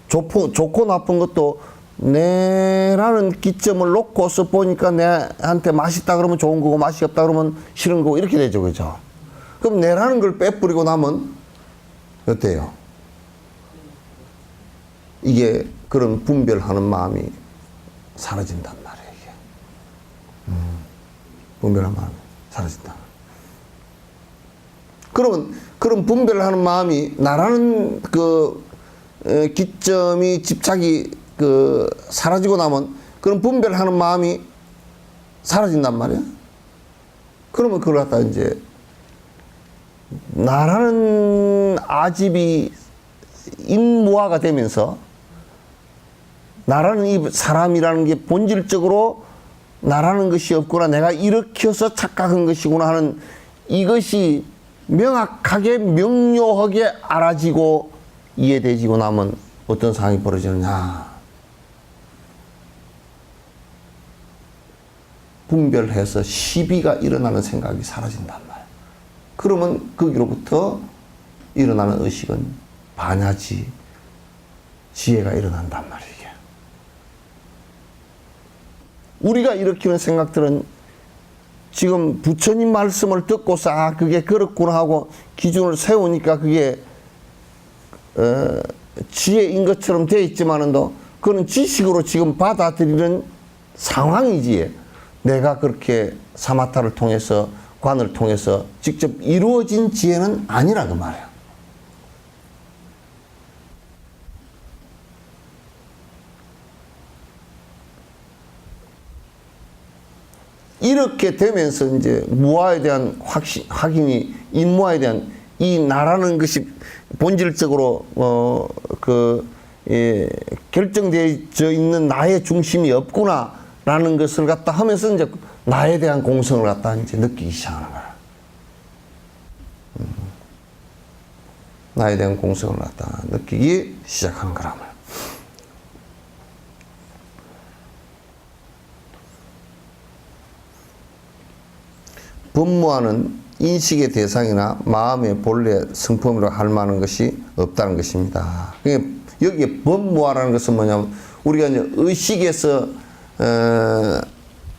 좋고 나쁜 것도 내라는 기점을 놓고서 보니까 내한테 맛있다 그러면 좋은 거고 맛이 없다 그러면 싫은 거고 이렇게 되죠, 그죠? 그럼 내라는 걸 빼버리고 나면 어때요? 이게 그런 분별하는 마음이 사라진단 말이에요, 이게. 분별하는 마음이 사라진다. 그러면 그런 분별하는 마음이 나라는 기점이 집착이 사라지고 나면 그런 분별하는 마음이 사라진단 말이야. 그러면 그걸 갖다 이제 나라는 아집이 인무화가 되면서 나라는 이 사람이라는 게 본질적으로 나라는 것이 없구나 내가 일으켜서 착각한 것이구나 하는 이것이 명확하게 명료하게 알아지고 이해되지고 나면 어떤 상황이 벌어지느냐. 분별해서 시비가 일어나는 생각이 사라진단 말이야. 그러면 거기로부터 일어나는 의식은 반야지 지혜가 일어난단 말이에요. 우리가 일으키는 생각들은 지금 부처님 말씀을 듣고서 아 그게 그렇구나 하고 기준을 세우니까 그게 지혜인 것처럼 되어 있지만은도 그건 지식으로 지금 받아들이는 상황이지 내가 그렇게 사마타를 통해서 관을 통해서 직접 이루어진 지혜는 아니라 그 말이야. 이렇게 되면서 이제 무아에 대한 확인이 인무아에 대한 이 나라는 것이 본질적으로 결정되어 있는 나의 중심이 없구나라는 것을 갖다 하면서 이제 나에 대한 공성을 갖다 이제 느끼기 시작하는 거야. 나에 대한 공성을 갖다 느끼기 시작하는 거란 말이야. 법무와는 인식의 대상이나 마음의 본래 성품이라고 할 만한 것이 없다는 것입니다. 여기에 법무와라는 것은 뭐냐면 우리가 이제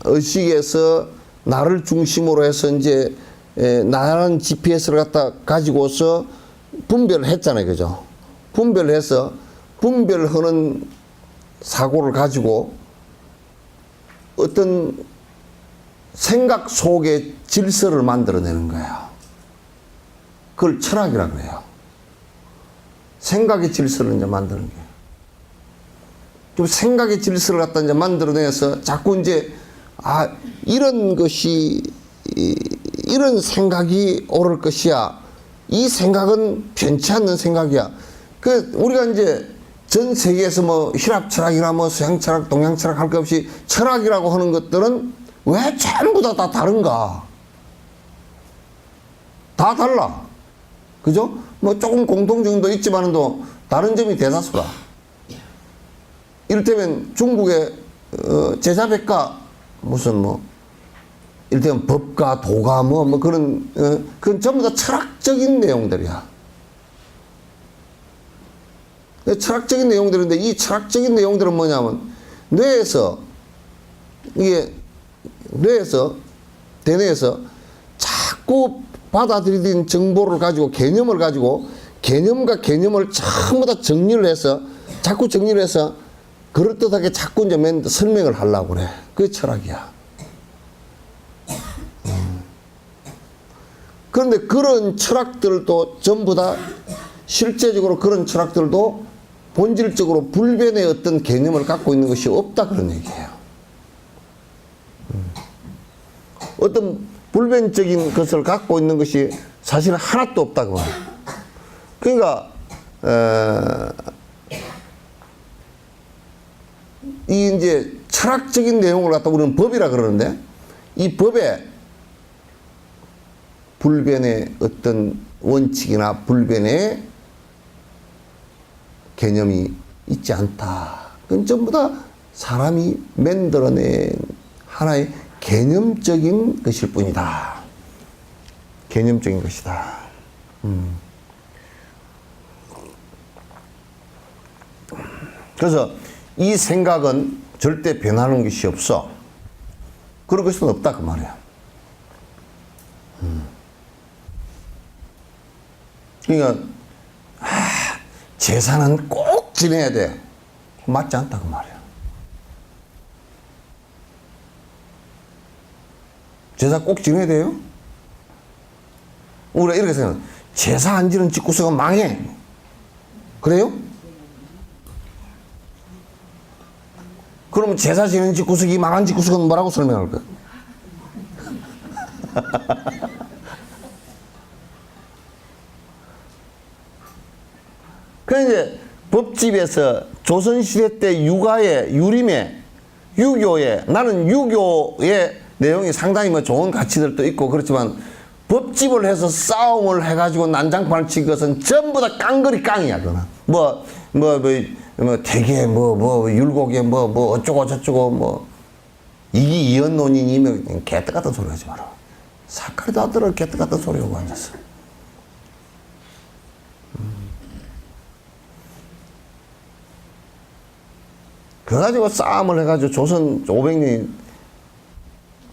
의식에서 나를 중심으로 해서 이제 나라는 GPS를 갖다 가지고서 분별을 했잖아요, 그죠? 분별해서 분별하는 사고를 가지고 어떤 생각 속에 질서를 만들어내는 거예요. 그걸 철학이라고 해요. 생각의 질서를 이제 만드는 거예요. 좀 생각의 질서를 갖다 이제 만들어내서 자꾸 이제 이런 것이 이런 생각이 옳을 것이야. 이 생각은 편치 않는 생각이야. 우리가 이제 전 세계에서 뭐 힐합 철학이나 뭐 서양 철학, 동양 철학 할 것 없이 철학이라고 하는 것들은 왜 전부 다 다른가? 다 달라. 그죠? 뭐 조금 공통점도 있지만도 다른 점이 대다수다. 이를테면 중국의 제자백과 무슨 뭐 이를테면 법과 도가 뭐 그런 그건 전부 다 철학적인 내용들이야. 철학적인 내용들인데 이 철학적인 내용들은 뭐냐면 뇌에서 대뇌에서 자꾸 받아들이는 정보를 가지고 개념을 가지고 개념과 개념을 전부 다 정리를 해서 자꾸 정리를 해서 그럴듯하게 자꾸 이제 설명을 하려고 그래. 그게 철학이야. 그런데 그런 철학들도 전부 다 실제적으로 그런 철학들도 본질적으로 불변의 어떤 개념을 갖고 있는 것이 없다 그런 얘기예요. 어떤 불변적인 것을 갖고 있는 것이 사실은 하나도 없다고. 그러니까 이 이제 철학적인 내용을 갖다 우리는 법이라 그러는데 이 법에 불변의 어떤 원칙이나 불변의 개념이 있지 않다. 그건 전부 다 사람이 만들어낸 하나의 개념적인 것일 뿐이다. 개념적인 것이다. 그래서 이 생각은 절대 변하는 것이 없어. 그런 것은 없다 그 말이야. 그러니까 제사는 꼭 지내야 돼. 맞지 않다 그 말이야. 제사 꼭 지내야 돼요? 우리가 이렇게 생각해. 제사 안 지는 집구석은 망해. 그래요? 그러면 제사 지는 집구석이 망한 집구석은 뭐라고 설명할 거야? 그래서 이제 법집에서 조선시대 때 유교에 나는 유교의 내용이 상당히 뭐 좋은 가치들도 있고 그렇지만 법집을 해서 싸움을 해가지고 난장판을 친 것은 전부 다 깡거리 깡이야, 그거는. 되게 율곡에 어쩌고 저쩌고 이기이언론이니 개떡 같은 소리 하지 마라. 사카리도 안 들어 개떡 같은 소리 하고 앉았어. 그래가지고 싸움을 해가지고 조선 500년이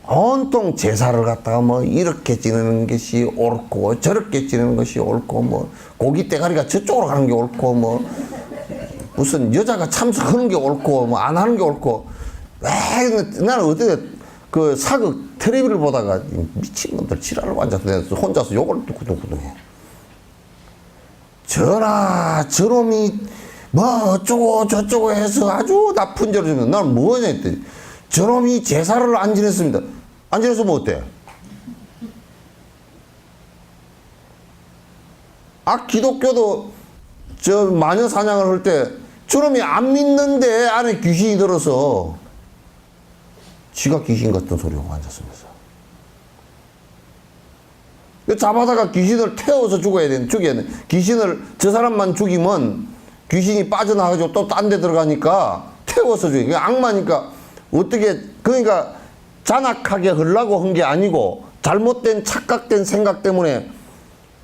온통 제사를 갖다가 이렇게 지내는 것이 옳고 저렇게 지내는 것이 옳고 고기 대가리가 저쪽으로 가는 게 옳고 무슨 여자가 참석하는 게 옳고 안 하는 게 옳고 나는 어떻게 그 사극 텔레비를 보다가 미친놈들 지랄을 앉아서 혼자서 욕을 두구두구해. 저놈이 어쩌고 저쩌고 해서 아주 나쁜 죄를 지면 나는 뭐냐 했더니 저놈이 제사를 안 지냈습니다. 안 지냈으면 어때? 기독교도 저 마녀 사냥을 할 때 저놈이 안 믿는데 안에 귀신이 들어서 지가 귀신 같은 소리 하고 앉았으면서. 잡아다가 귀신을 태워서 죽여야 돼. 귀신을 저 사람만 죽이면 귀신이 빠져나가지고 또 딴 데 들어가니까 태워서 죽여. 그게 악마니까 어떻게, 그러니까 잔악하게 하려고 한 게 아니고 잘못된 착각된 생각 때문에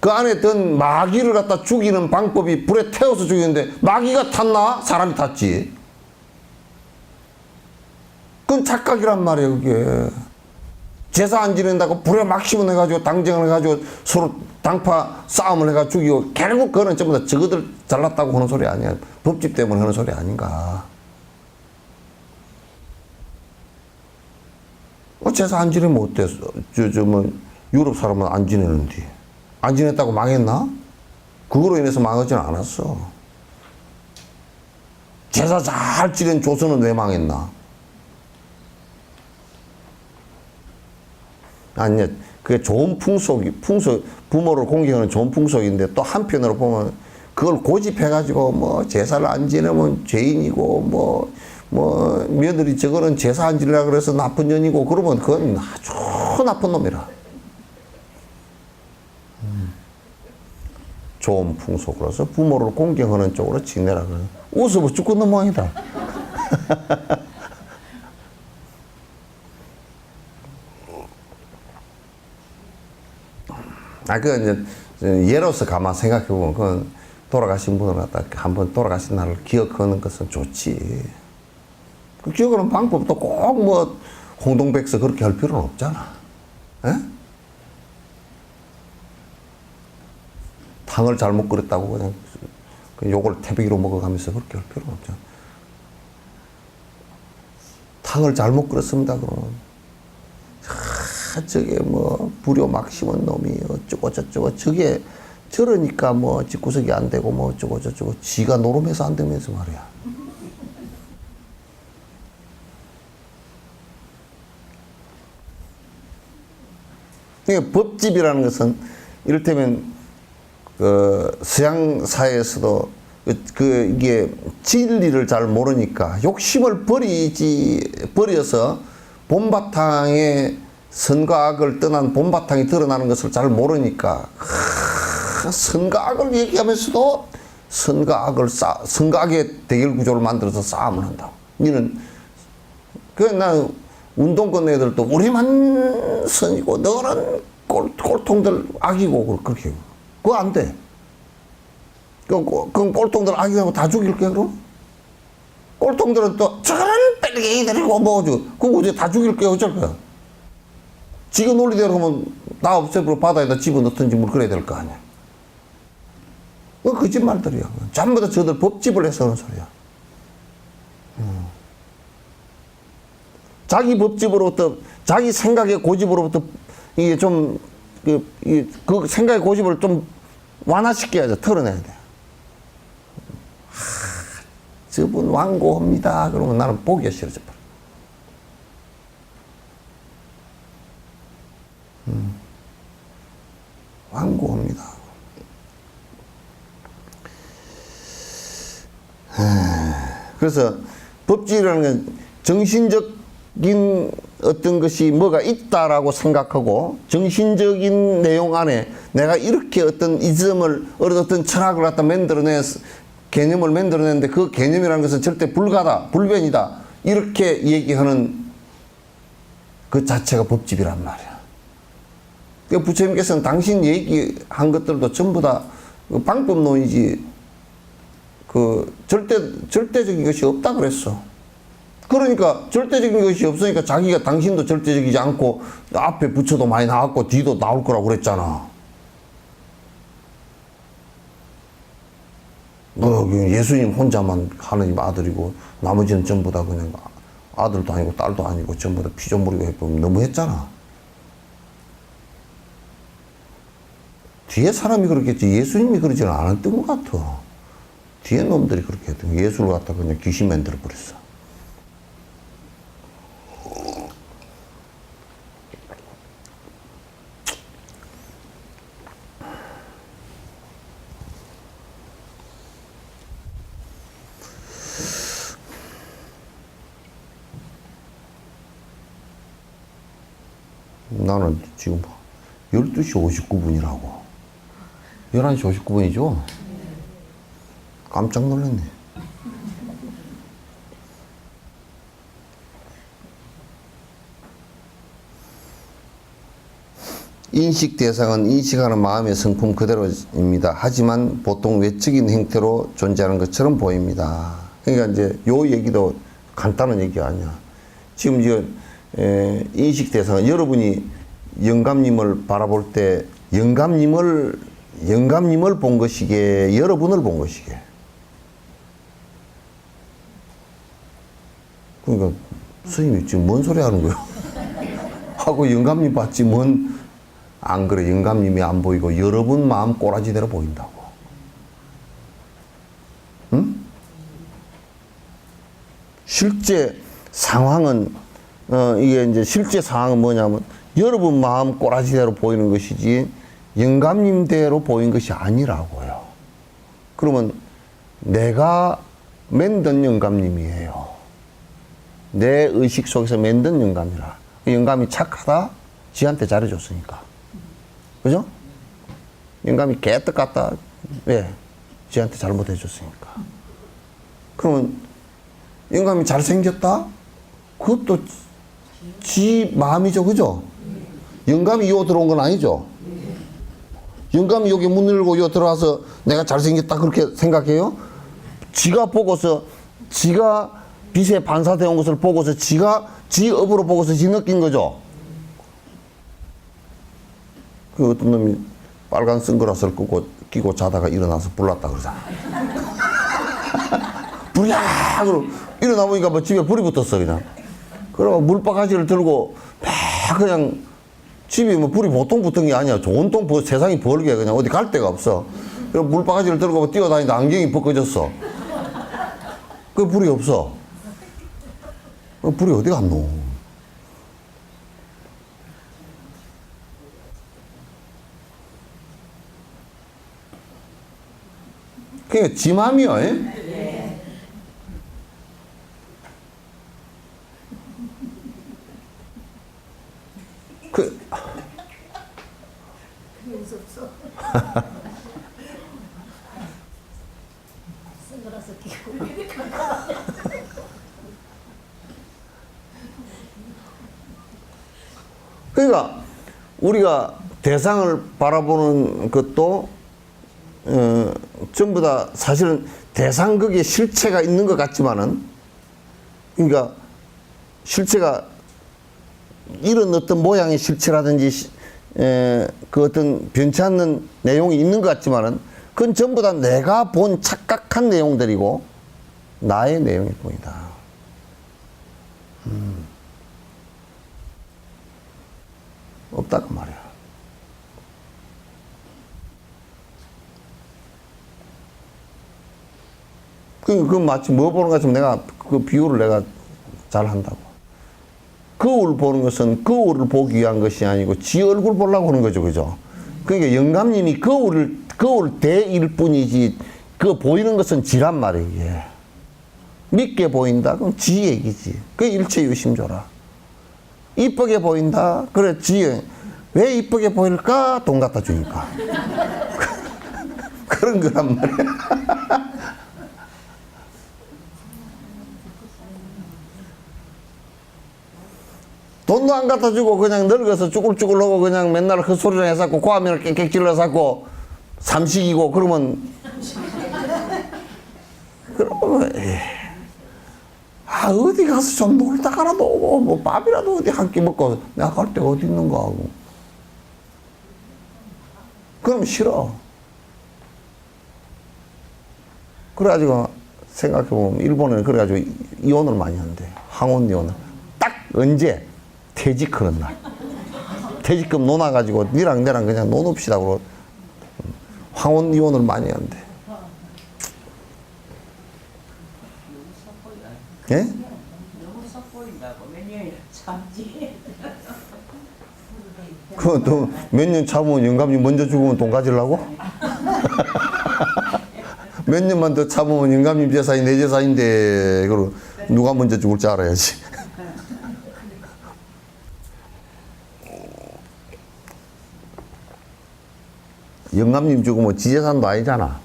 그 안에 든 마귀를 갖다 죽이는 방법이 불에 태워서 죽이는데 마귀가 탔나? 사람이 탔지. 그건 착각이란 말이에요, 그게. 제사 안 지낸다고 불에 막 심어내가지고 당쟁을 해가지고 서로 당파 싸움을 해가지고 죽이고 결국 그거는 전부 다 저거들 잘났다고 하는 소리 아니야. 법집 때문에 하는 소리 아닌가. 제사 안 지내면 어땠어? 유럽 사람은 안 지내는데. 안 지냈다고 망했나? 그거로 인해서 망하지는 않았어. 제사 잘 지낸 조선은 왜 망했나? 아니야. 그게 좋은 풍속, 부모를 공경하는 좋은 풍속인데 또 한편으로 보면 그걸 고집해가지고 뭐 제사를 안 지내면 죄인이고 뭐 며느리 저거는 제사 안 지내라 그래서 나쁜 년이고 그러면 그건 아주 나쁜 놈이라. 좋은 풍속으로서 부모를 공경하는 쪽으로 지내라 그래. 웃어보 죽겠는 모양이다. 그 이제 예로서 가만 생각해 보면 그건 돌아가신 분을 갖다 한번 돌아가신 날을 기억하는 것은 좋지. 그 기억하는 방법도 꼭 뭐 홍동백서 그렇게 할 필요는 없잖아. 에? 탕을 잘못 끓였다고 그냥 요걸 태백이로 먹어가면서 그렇게 할 필요는 없잖아. 탕을 잘못 끓였습니다 그러면 저게 뭐 불효 막 심은 놈이 어쩌고 저쩌고 저게 저러니까 뭐 집구석이 안 되고 뭐 어쩌고 저쩌고 지가 노름해서 안 되면서 말이야. 그러니까 법집이라는 것은 이를테면 서양 사회에서도 이게 진리를 잘 모르니까 욕심을 버려서 본바탕에 선과 악을 떠난 본바탕이 드러나는 것을 잘 모르니까 선과 악을 얘기하면서도 선과 악의 대결 구조를 만들어서 싸움을 한다고. 니는 난 운동권 애들도 우리만 선이고 너는 꼴통들 악이고 그렇게 그거 안 돼. 그럼 꼴통들 악이라고 다 죽일게 그럼? 꼴통들은 또 저런 뺄갱이들이고 뭐죠? 그거 어제 다 죽일게 어쩔 거야? 지가 논리대로 하면 다 없애버려 바다에다 집어넣든지 뭘 그래야 될 거 아니야. 그거 거짓말들이야. 전부 다 저들 법집을 해서 하는 소리야. 자기 법집으로부터 자기 생각의 고집으로부터 이게 좀 그 생각의 고집을 좀 완화시켜야죠. 털어내야 돼. 저분 완고합니다. 그러면 나는 보기가 싫어져. 완고합니다. 그래서 법칙이라는 건 정신적인 어떤 것이 뭐가 있다라고 생각하고 정신적인 내용 안에 내가 이렇게 어떤 이즘을 어떤 철학을 갖다 개념을 만들어내는데 그 개념이라는 것은 절대 불가다, 불변이다 이렇게 얘기하는 그 자체가 법집이란 말이야. 그러니까 부처님께서는 당신 얘기한 것들도 전부 다 방법론이지 절대적인 것이 없다 그랬어. 그러니까 절대적인 것이 없으니까 자기가 당신도 절대적이지 않고 앞에 부처도 많이 나왔고 뒤도 나올 거라고 그랬잖아. 예수님 혼자만 하느님 아들이고 나머지는 전부 다 그냥 아들도 아니고 딸도 아니고 전부 다 피조물이고 해보면 너무했잖아. 뒤에 사람이 그렇겠지 예수님이 그러지는 않았던 것 같아. 뒤에 놈들이 그렇게 했던 예수를 갖다 그냥 귀신 만들어 버렸어. 나는 지금 12시 59분이라고. 11시 59분이죠? 깜짝 놀랐네. 인식 대상은 인식하는 마음의 성품 그대로입니다. 하지만 보통 외적인 형태로 존재하는 것처럼 보입니다. 그러니까 이제 요 얘기도 간단한 얘기가 아니야. 지금 인식 대상은 여러분이 영감님을 바라볼 때 영감님을 본 것이게, 여러분을 본 것이게. 그러니까 스님이 지금 뭔 소리 하는 거야? 하고 영감님 봤지 안 그래. 영감님이 안 보이고 여러분 마음 꼬라지대로 보인다고. 응? 실제 상황은 이게 이제 실제 상황은 뭐냐면 여러분 마음 꼬라지대로 보이는 것이지 영감님대로 보인 것이 아니라고요. 그러면 내가 만든 영감님이에요. 내 의식 속에서 만든 영감이라. 영감이 착하다? 지한테 잘해줬으니까. 그죠? 영감이 개떡 같다? 왜? 지한테 잘못해줬으니까. 그러면 영감이 잘생겼다? 그것도 지 마음이죠. 그죠? 영감이 요 들어온 건 아니죠? 영감이 여기 문 열고 요 들어와서 내가 잘생겼다 그렇게 생각해요? 지가 보고서, 지가 빛에 반사되어 온 것을 보고서 지가 지 업으로 보고서 지 느낀 거죠? 그 어떤 놈이 빨간 선글라스를 끼고 자다가 일어나서 불났다 그러잖아. 불이야! 그러고 일어나 보니까 뭐 집에 불이 붙었어, 그냥. 그러고 물바가지를 들고 막 그냥 집에 뭐 불이 보통 붙은 게 아니야. 온통 세상이 벌게 그냥 어디 갈 데가 없어. 그리고 물바가지를 들고 뛰어다니다 안경이 벗겨졌어. 그 불이 없어. 그 불이 어디 갔노? 그게 지 맘이요. 네. 무섭소. 선글라스 끼고. 그러니까 우리가 대상을 바라보는 것도 전부 다 사실은 대상 극에 실체가 있는 것 같지만은, 그러니까 실체가 이런 어떤 모양의 실체라든지 그 어떤 변치 않는 내용이 있는 것 같지만은 그건 전부 다 내가 본 착각한 내용들이고 나의 내용일 뿐이다. 없다고 말이야. 그 마치 뭐 보는 것처럼 내가 그 비유를 내가 잘 한다고. 거울 보는 것은 거울을 보기 위한 것이 아니고 지 얼굴 보려고 하는 거죠. 그죠? 그러니까 영감님이 거울 대일 뿐이지 그 보이는 것은 지란 말이에요. 예. 믿게 보인다? 그럼 지 얘기지. 그게 일체유심조라. 이쁘게 보인다? 그래, 지. 왜 이쁘게 보일까? 돈 갖다 주니까. 그런 거란 말이야. 돈도 안 갖다 주고 그냥 늙어서 쭈글쭈글 하고 그냥 맨날 헛소리를 해갖고 고하면을 깨끗 질러갖고 삼식이고 그러면 어디 가서 좀 놀다가라도 오고 뭐 밥이라도 어디 한 끼 먹고 내가 갈 데가 어디 있는가 하고 그럼 싫어. 그래가지고 생각해보면 일본에는 그래가지고 이혼을 많이 한대. 항혼 이혼을. 딱 언제? 퇴직하는 날. 퇴직금 논아가지고 니랑 내랑 그냥 논읍시다 그러고 황혼 이혼을 많이 한대. 예? 너무 섞보인다고 몇 년이나 참지. 그것도 몇 년 참으면 영감이 먼저 죽으면 돈 가지려고? 몇 년만 더 참으면 영감님 재산이 내 재산인데 그리고 누가 먼저 죽을지 알아야지. 영감님 죽으면 지재산도 아니잖아.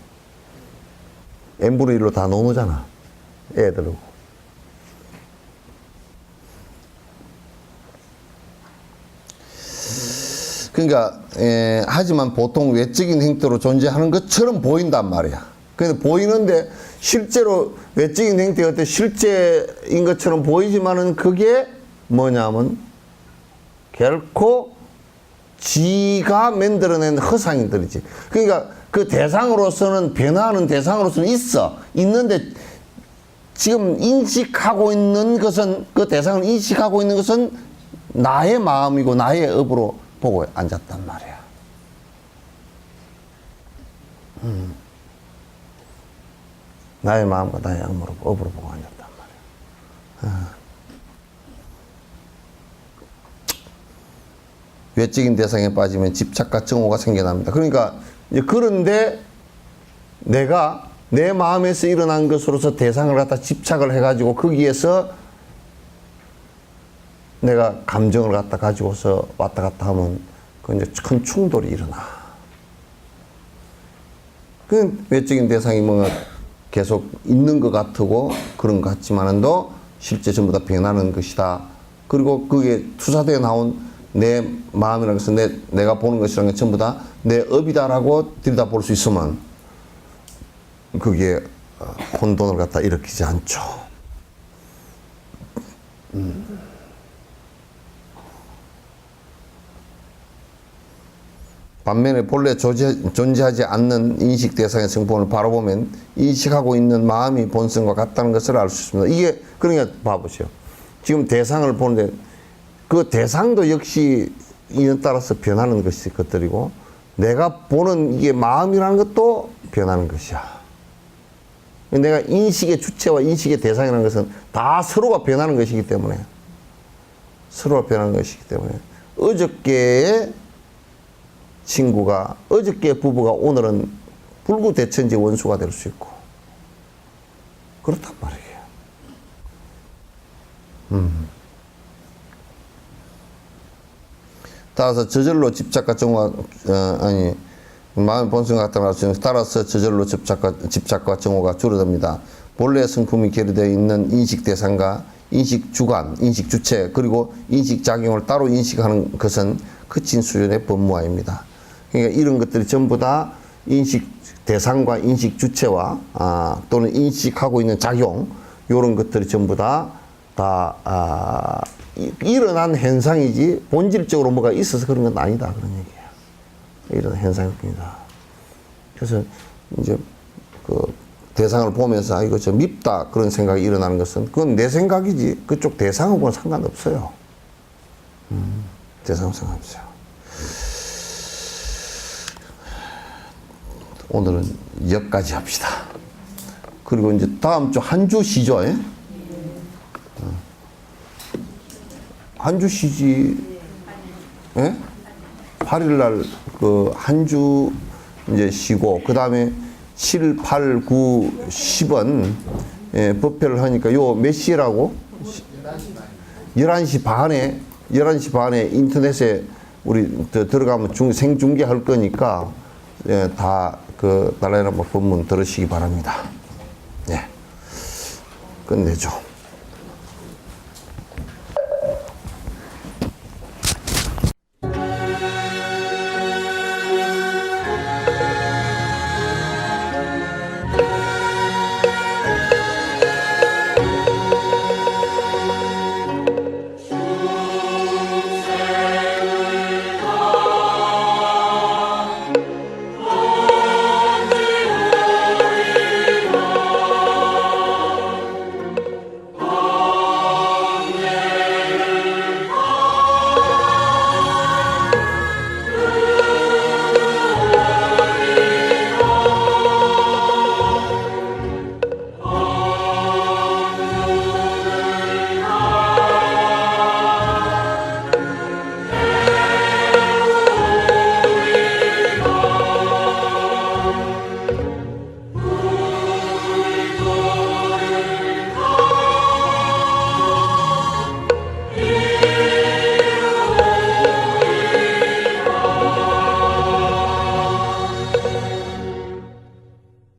n분의 1로 다 나누잖아. 애들하고. 그러니까 하지만 보통 외적인 행태로 존재하는 것처럼 보인단 말이야. 근데 보이는데 실제로 외적인 행태가 어때 실제인 것처럼 보이지만은 그게 뭐냐면 결코 지가 만들어낸 허상들이지. 그러니까 그 대상으로서는 변화하는 대상으로서는 있는데 지금 인식하고 있는 것은 그 대상을 인식하고 있는 것은 나의 마음이고 나의 업으로 보고 앉았단 말이야. 나의 마음과 나의 업으로 보고 앉았단 말이야. 외적인 대상에 빠지면 집착과 증오가 생겨납니다. 그러니까 그런데 내가 내 마음에서 일어난 것으로서 대상을 갖다 집착을 해가지고 거기에서 내가 감정을 갖다 가지고서 왔다 갔다 하면 그 이제 큰 충돌이 일어나. 그 외적인 대상이 뭔가 계속 있는 것 같고 그런 것 같지만도 실제 전부 다 변하는 것이다. 그리고 그게 투사되어 나온 내 마음이라는 것은 내가 보는 것이라는 게 전부 다 내 업이다라고 들여다볼 수 있으면 그게 혼돈을 갖다 일으키지 않죠. 반면에 본래 존재하지 않는 인식 대상의 성품을 바라보면 인식하고 있는 마음이 본성과 같다는 것을 알 수 있습니다. 이게 그러니까 봐보세요. 지금 대상을 보는데 그 대상도 역시 인에 따라서 변하는 것들이고 내가 보는 이게 마음이라는 것도 변하는 것이야. 내가 인식의 주체와 인식의 대상이라는 것은 다 서로가 변하는 것이기 때문에 어저께의 친구가 어저께 부부가 오늘은 불구대천지 원수가 될 수 있고 그렇단 말이에요. 따라서 저절로 집착과 정화 마음의 본성과 같다는 알 따라서 저절로 집착과 정화가 줄어듭니다. 본래 성품이 결여되어 있는 인식 대상과 인식 주관, 인식 주체 그리고 인식 작용을 따로 인식하는 것은 거친 수준의 법무화입니다. 그러니까 이런 것들이 전부 다 인식 대상과 인식 주체와 또는 인식하고 있는 작용 이런 것들이 전부 다 일어난 현상이지 본질적으로 뭐가 있어서 그런 건 아니다 그런 얘기야. 이런 현상일 뿐이다. 그래서 이제 그 대상을 보면서 이거 좀 밉다 그런 생각이 일어나는 것은 그건 내 생각이지 그쪽 대상하고는 상관없어요. 대상하고 상관없어요. 오늘은 여기까지 합시다. 그리고 이제 다음 주 한 주 쉬죠. 한 주 쉬지. 예? 8일 날 그 한 주 이제 쉬고 그 다음에 7, 8, 9, 10은 법회를 하니까 요 몇 시라고? 11시 반에 인터넷에 우리 들어가면 생중계할 거니까 다 그 달라이 라마 법문 들으시기 바랍니다. 예. 끝내죠.